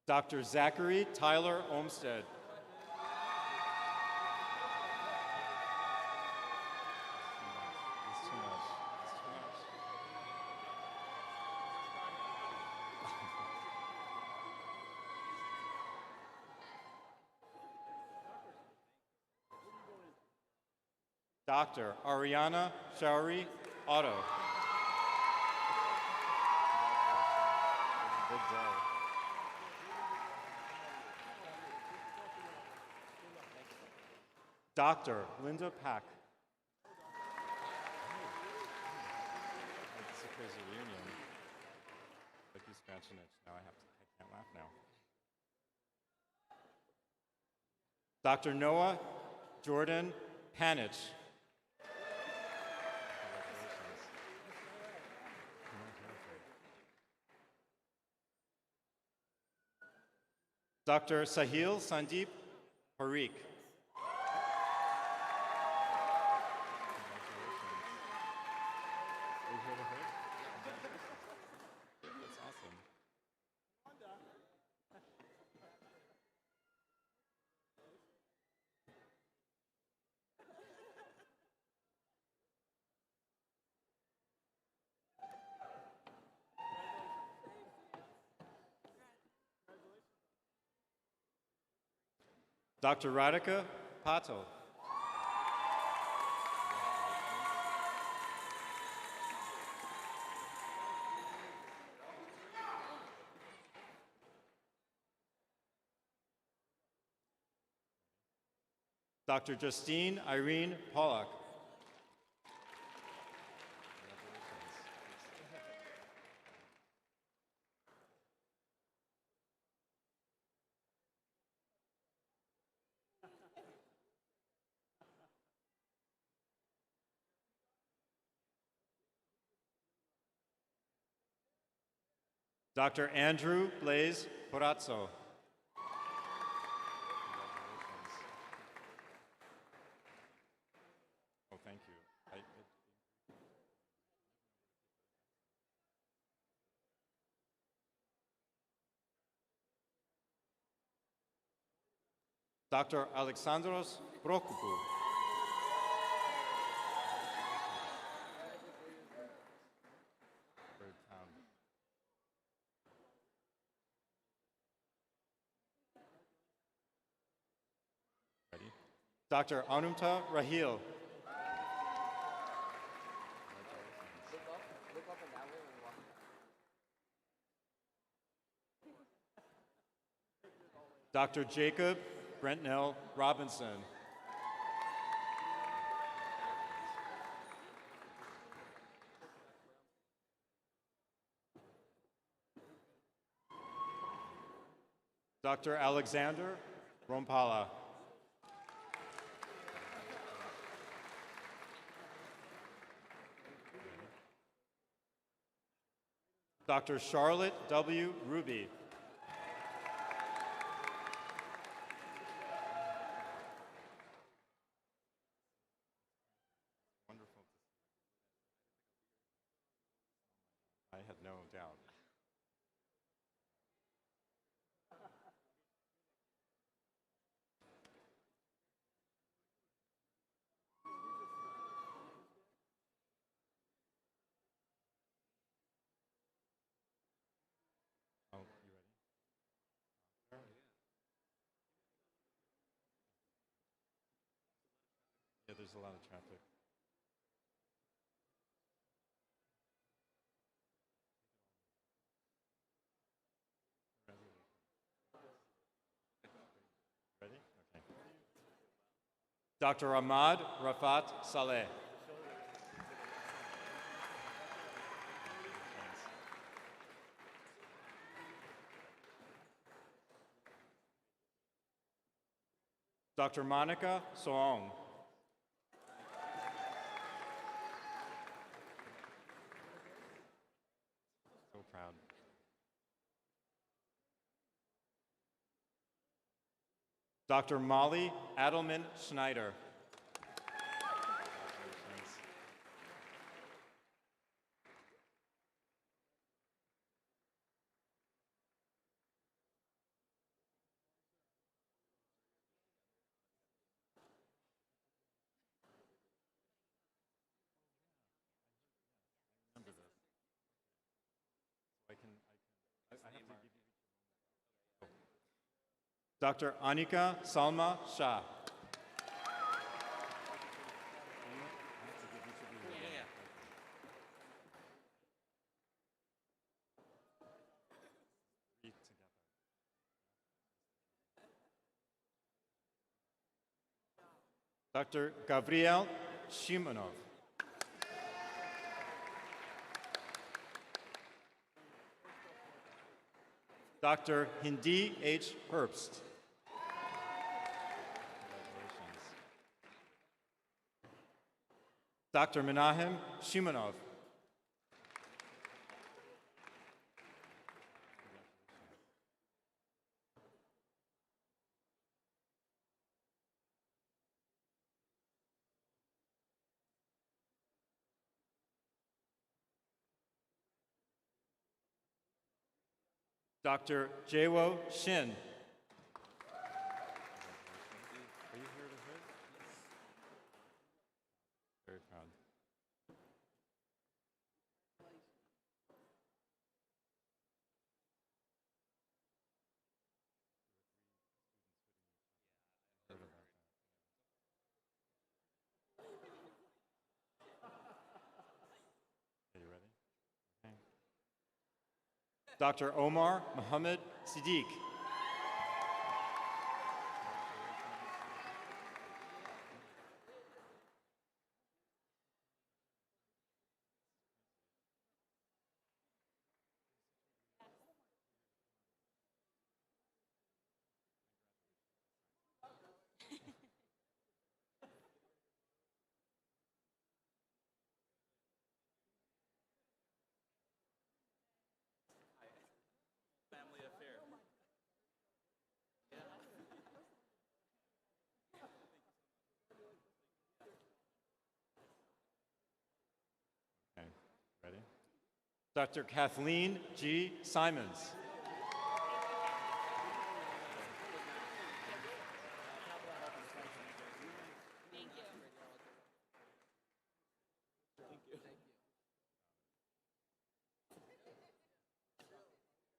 Dr. Zachary Tyler Olmsted. It's too much. It's too much. Dr. Ariana Shauri Otto. Big day. Dr. Linda Pack. It's a crazy reunion. Like you scratch an itch. Now I can't laugh now. Dr. Noah Jordan Panich. Dr. Sahil Sandeep Parikh. That's awesome. Dr. Radhika Patel. Dr. Justine Irene Pollack. Dr. Andrew Blaze Porazzo. Oh, thank you. Dr. Alexandros Prokoupou. Ready? Dr. Anumta Rahil. Dr. Jacob Brentnell Robinson. Dr. Alexander Rompala. Dr. Charlotte W. Ruby. Wonderful. I had no doubt. Oh, you ready? Yeah, there's a lot of traffic. Ready? Okay. Dr. Ahmad Rafat Saleh. Dr. Monica Soong. So proud. Dr. Molly Adelman Schneider. Remember this. I have to give you. Dr. Anika Salma Shah. Dr. Gabriel Shimonov. Dr. Hindi H. Herbst. Dr. Menahem Shimonov. Dr. Jaewo Shin. Are you here to hit? Very proud. Are you ready? Okay. Dr. Omar Muhammad Siddiq. Okay, ready? Dr. Kathleen G. Simons.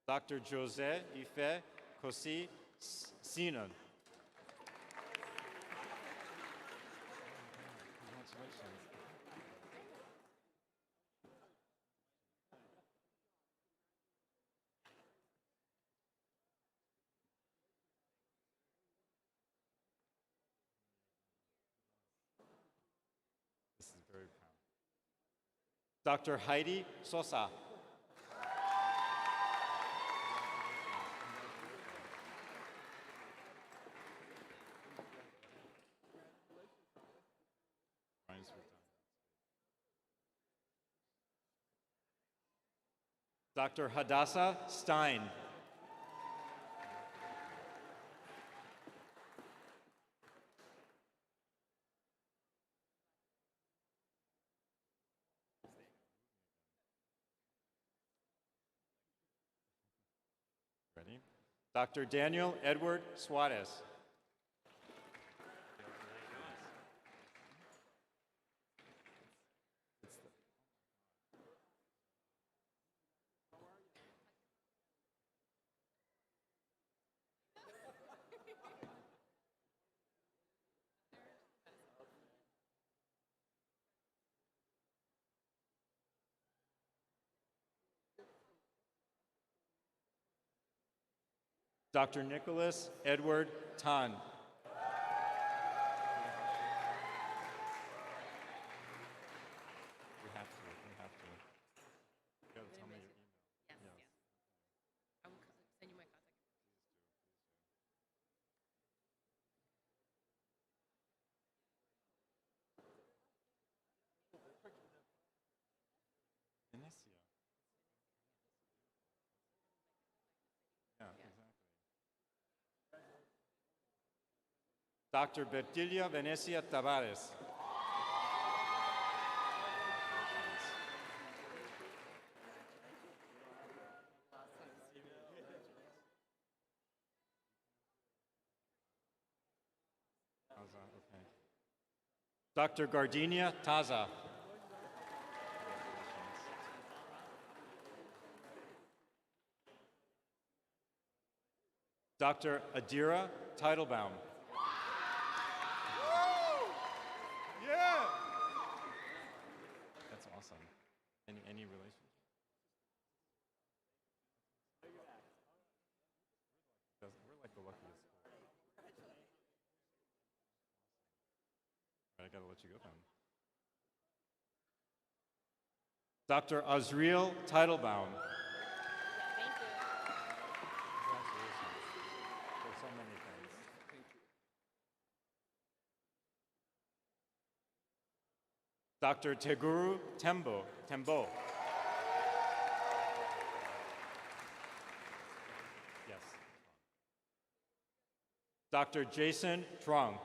Dr. Jose Ife Kosi Sinan. This is very proud. Dr. Heidi Sosa. Dr. Hadassah Stein. Ready? Dr. Daniel Edward Suarez. Dr. Nicholas Edward Tan. You have to. You have to. You gotta tell me your email. Yes. I will send you my contact. Venecia. Yeah, exactly. Dr. Bertilia Venecia Tavares. Okay. Dr. Gardenia Taza. Dr. Adira Teitelbaum. Yeah! That's awesome. Any relation? We're like the luckiest. I gotta let you go then. Dr. Azriel Teitelbaum. Thank you. Congratulations for so many things. Dr. Teguru Tembo. Yes. Dr. Jason Trong.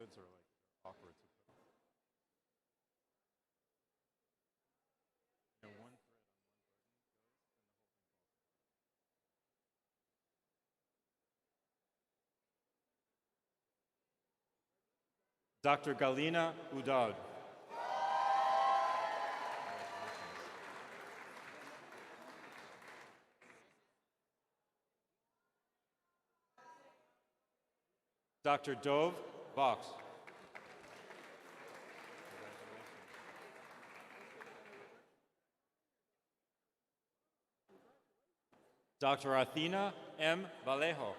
Goods are like awkward to put. You know, one thread on one button goes, and the whole thing falls. Dr. Galina Udad. Dr. Dove Vox. Dr. Athena M. Vallejo.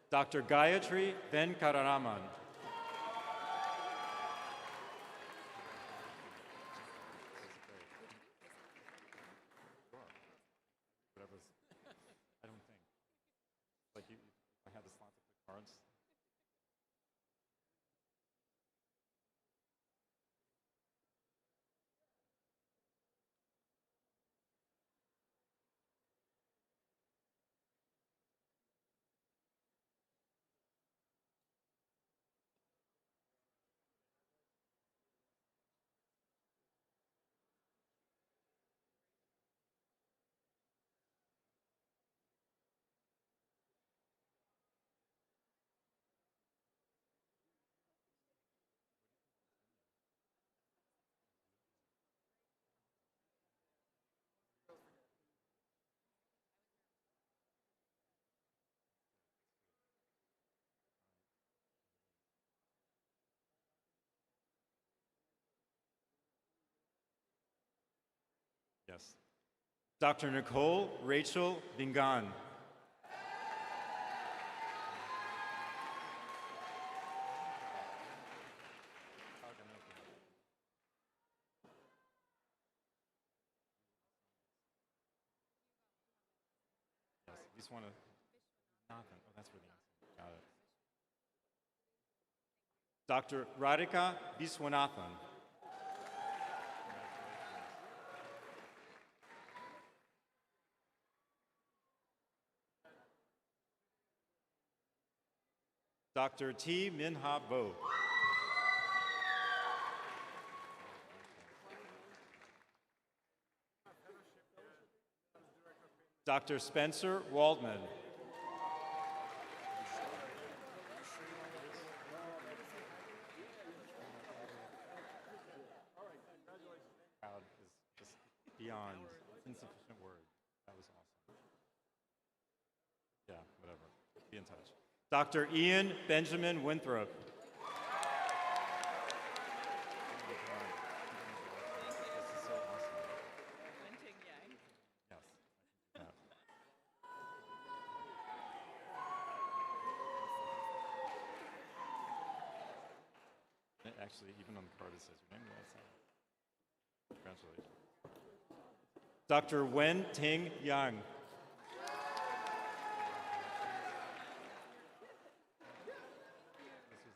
Dr. Gayatri Venkataraman. Whatever's, I don't think. Like I had the slots to put cards. Yes. Dr. Nicole Rachel Bingan. Yes, just want to. Nothing. Oh, that's for the answer. Got it. Dr. Radhika Viswanathan. Dr. T. Minha Bo. Dr. Spencer Waldman. Crowd is just beyond insufficient words. That was awesome. Yeah, whatever. Be in touch. Dr. Ian Benjamin Winthrop. Actually, even on the card it says your name. Congratulations. Dr. Wen Ting Yang. This was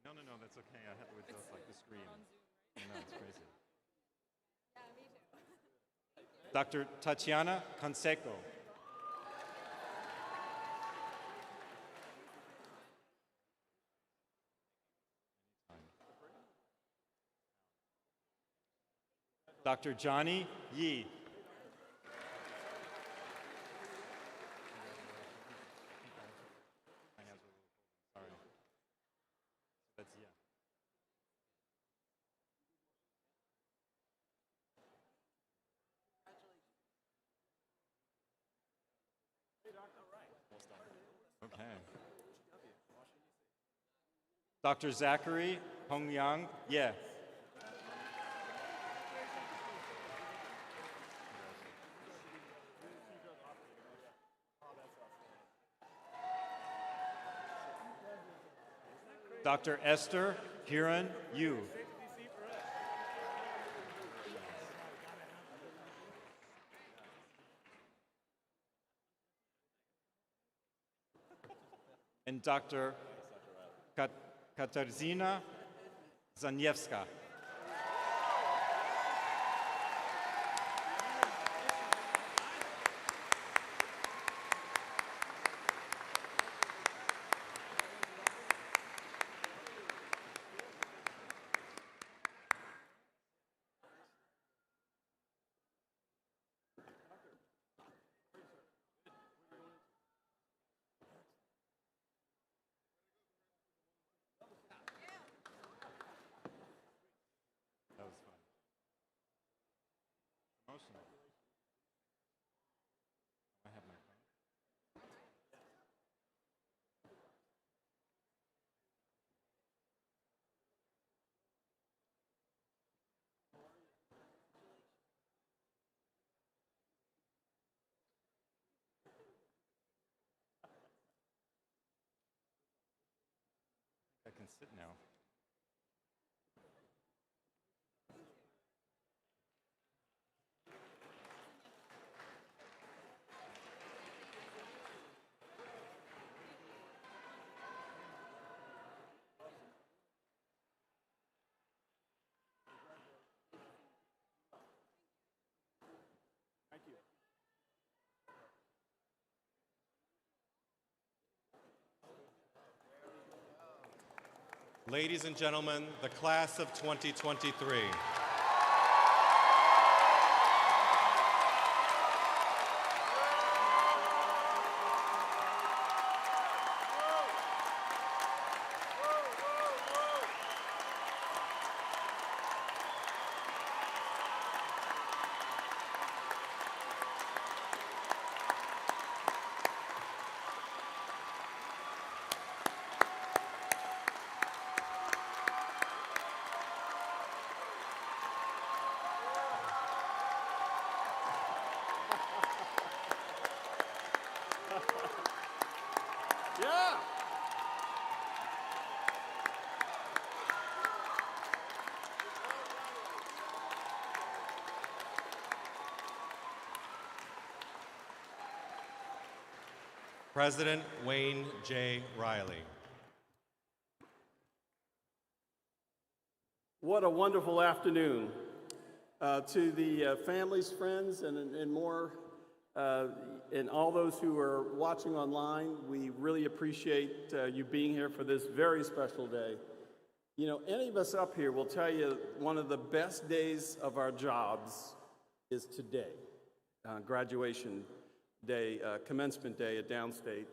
amazing. No, that's okay. I have to adjust like the screen. No, it's crazy. Dr. Tatiana Conseco. Dr. Johnny Yi. Okay. Dr. Zachary Hongyang Ye. Dr. Esther Kiran Yu. And Dr. Katarzyna Zaniewska. That was fun. Emotional. I have my phone. I can sit now. Ladies and gentlemen, the class of 2023. Yeah. President Wayne J. Riley. What a wonderful afternoon. To the families, friends, and more, and all those who are watching online, we really appreciate you being here for this very special day. You know, any of us up here will tell you one of the best days of our jobs is today, graduation day, commencement day at Downstate.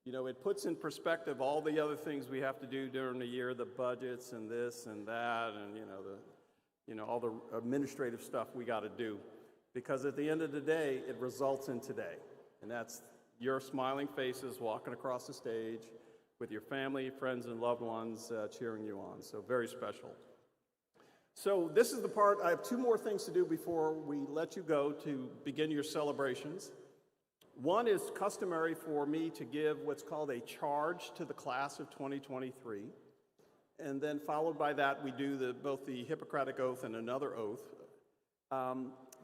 You know, it puts in perspective all the other things we have to do during the year, the budgets and this and that, and all the administrative stuff we got to do. Because at the end of the day, it results in today. And that's your smiling faces walking across the stage with your family, friends, and loved ones cheering you on. So very special. So this is the part, I have two more things to do before we let you go to begin your celebrations. One is customary for me to give what's called a charge to the class of 2023. And then followed by that, we do both the Hippocratic Oath and another oath.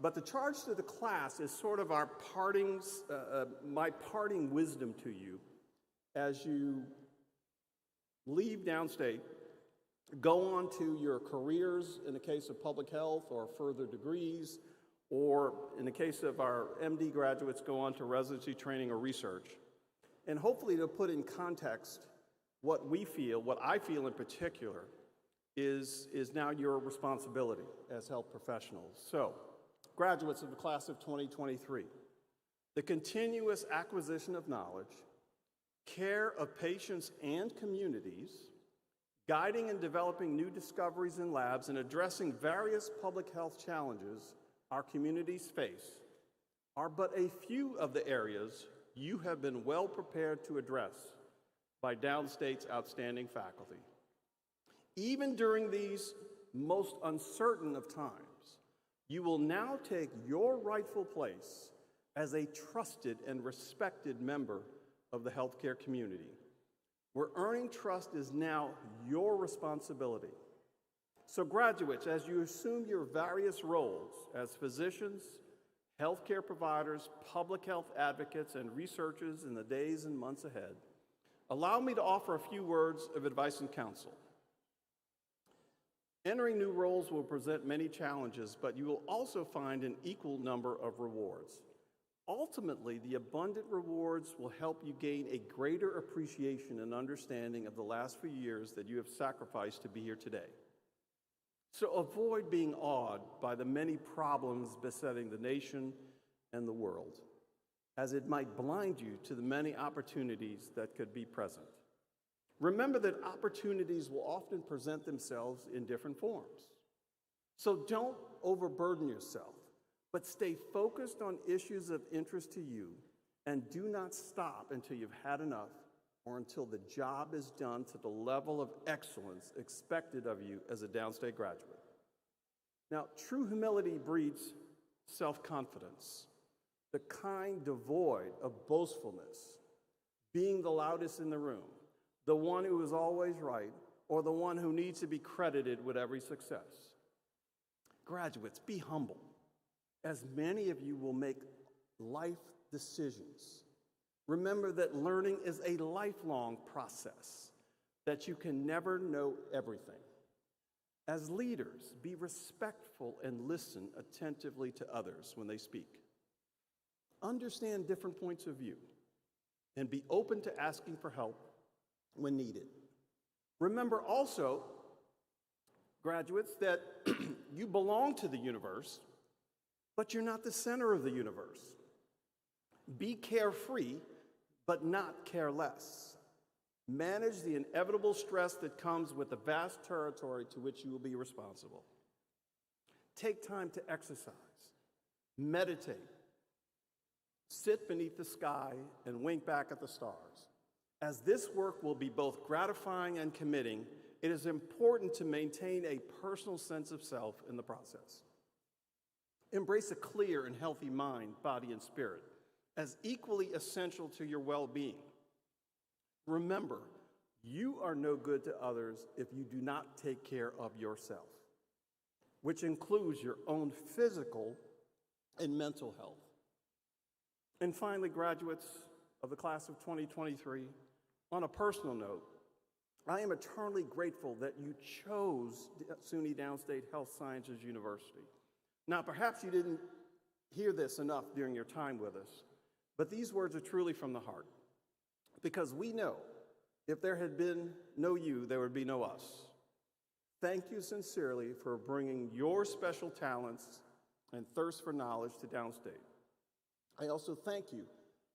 But the charge to the class is sort of our my parting wisdom to you as you leave Downstate, go on to your careers in the case of public health or further degrees, or in the case of our MD graduates, go on to residency training or research. And hopefully to put in context what I feel in particular, is now your responsibility as health professionals. So, graduates of the class of 2023, the continuous acquisition of knowledge, care of patients and communities, guiding and developing new discoveries in labs, and addressing various public health challenges our communities face are but a few of the areas you have been well prepared to address by Downstate's outstanding faculty. Even during these most uncertain of times, you will now take your rightful place as a trusted and respected member of the healthcare community, where earning trust is now your responsibility. So graduates, as you assume your various roles as physicians, healthcare providers, public health advocates, and researchers in the days and months ahead, allow me to offer a few words of advice and counsel. Entering new roles will present many challenges, but you will also find an equal number of rewards. Ultimately, the abundant rewards will help you gain a greater appreciation and understanding of the last few years that you have sacrificed to be here today. So avoid being awed by the many problems besetting the nation and the world, as it might blind you to the many opportunities that could be present. Remember that opportunities will often present themselves in different forms. So don't overburden yourself, but stay focused on issues of interest to you, and do not stop until you've had enough or until the job is done to the level of excellence expected of you as a Downstate graduate. Now, true humility breeds self-confidence, the kind devoid of boastfulness, being the loudest in the room, the one who is always right, or the one who needs to be credited with every success. Graduates, be humble, as many of you will make life decisions. Remember that learning is a lifelong process, that you can never know everything. As leaders, be respectful and listen attentively to others when they speak. Understand different points of view, and be open to asking for help when needed. Remember also, graduates, that you belong to the universe, but you're not the center of the universe. Be carefree, but not careless. Manage the inevitable stress that comes with the vast territory to which you will be responsible. Take time to exercise, meditate, sit beneath the sky, and wink back at the stars. As this work will be both gratifying and committing, it is important to maintain a personal sense of self in the process. Embrace a clear and healthy mind, body, and spirit as equally essential to your well-being. Remember, you are no good to others if you do not take care of yourself, which includes your own physical and mental health. And finally, graduates of the class of 2023, on a personal note, I am eternally grateful that you chose SUNY Downstate Health Sciences University. Now, perhaps you didn't hear this enough during your time with us, but these words are truly from the heart, because we know if there had been no you, there would be no us. Thank you sincerely for bringing your special talents and thirst for knowledge to Downstate. I also thank you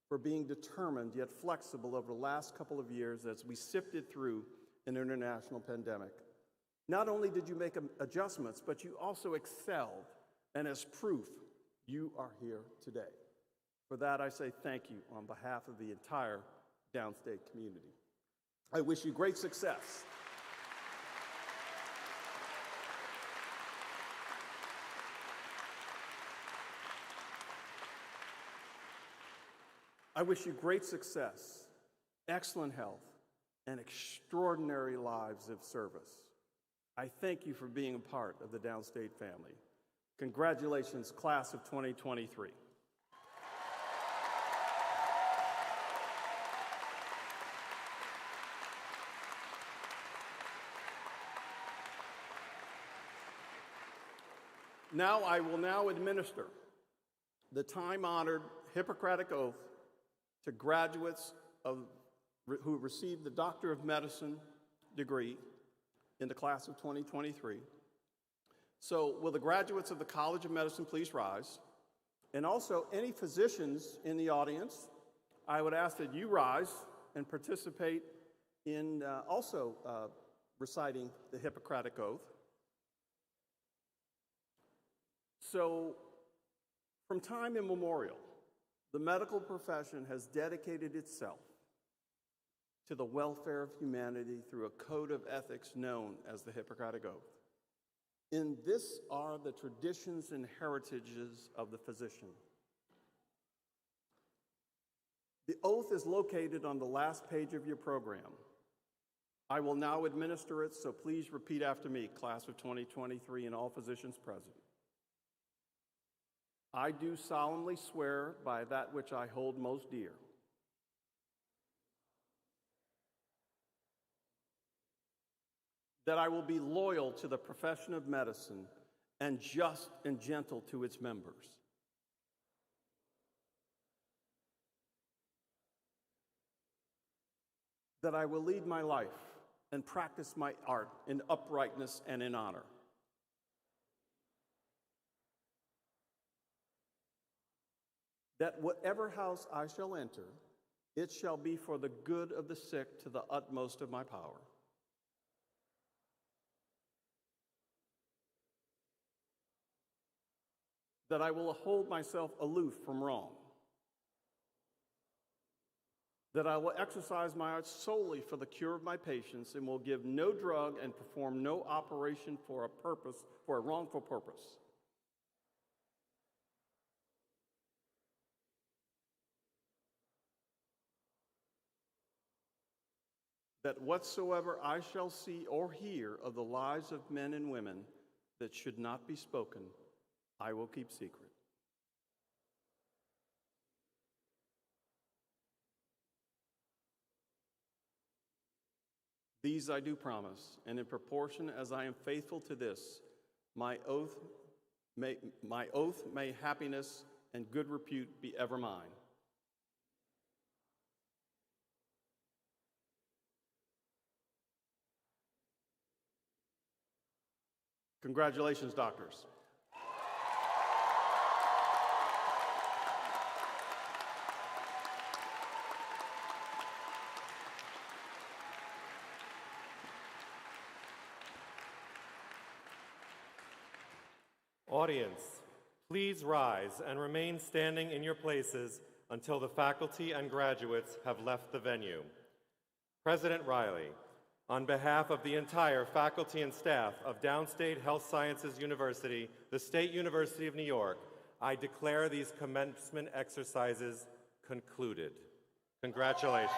for being determined yet flexible over the last couple of years as we sifted through an international pandemic. Not only did you make adjustments, but you also excelled, and as proof, you are here today. For that, I say thank you on behalf of the entire Downstate community. I wish you great success. I wish you great success, excellent health, and extraordinary lives of service. I thank you for being a part of the Downstate family. Congratulations, class of 2023. Now I will administer the time-honored Hippocratic Oath to graduates who received the Doctor of Medicine degree in the class of 2023. So will the graduates of the College of Medicine please rise? And also, any physicians in the audience, I would ask that you rise and participate in also reciting the Hippocratic Oath. So, from time immemorial, the medical profession has dedicated itself to the welfare of humanity through a code of ethics known as the Hippocratic Oath. In this are the traditions and heritages of the physician. The oath is located on the last page of your program. I will now administer it, so please repeat after me, class of 2023 and all physicians present. I do solemnly swear by that which I hold most dear, that I will be loyal to the profession of medicine and just and gentle to its members, that I will lead my life and practice my art in uprightness and in honor, that whatever house I shall enter, it shall be for the good of the sick to the utmost of my power, that I will hold myself aloof from wrong, that I will exercise my art solely for the cure of my patients and will give no drug and perform no operation for a wrongful purpose, that whatsoever I shall see or hear of the lives of men and women that should not be spoken, I will keep secret. These I do promise, and in proportion as I am faithful to this, my oath may happiness and good repute be ever mine. Congratulations, doctors. Audience, please rise and remain standing in your places until the faculty and graduates have left the venue. President Riley, on behalf of the entire faculty and staff of Downstate Health Sciences University, the State University of New York, I declare these commencement exercises concluded. Congratulations.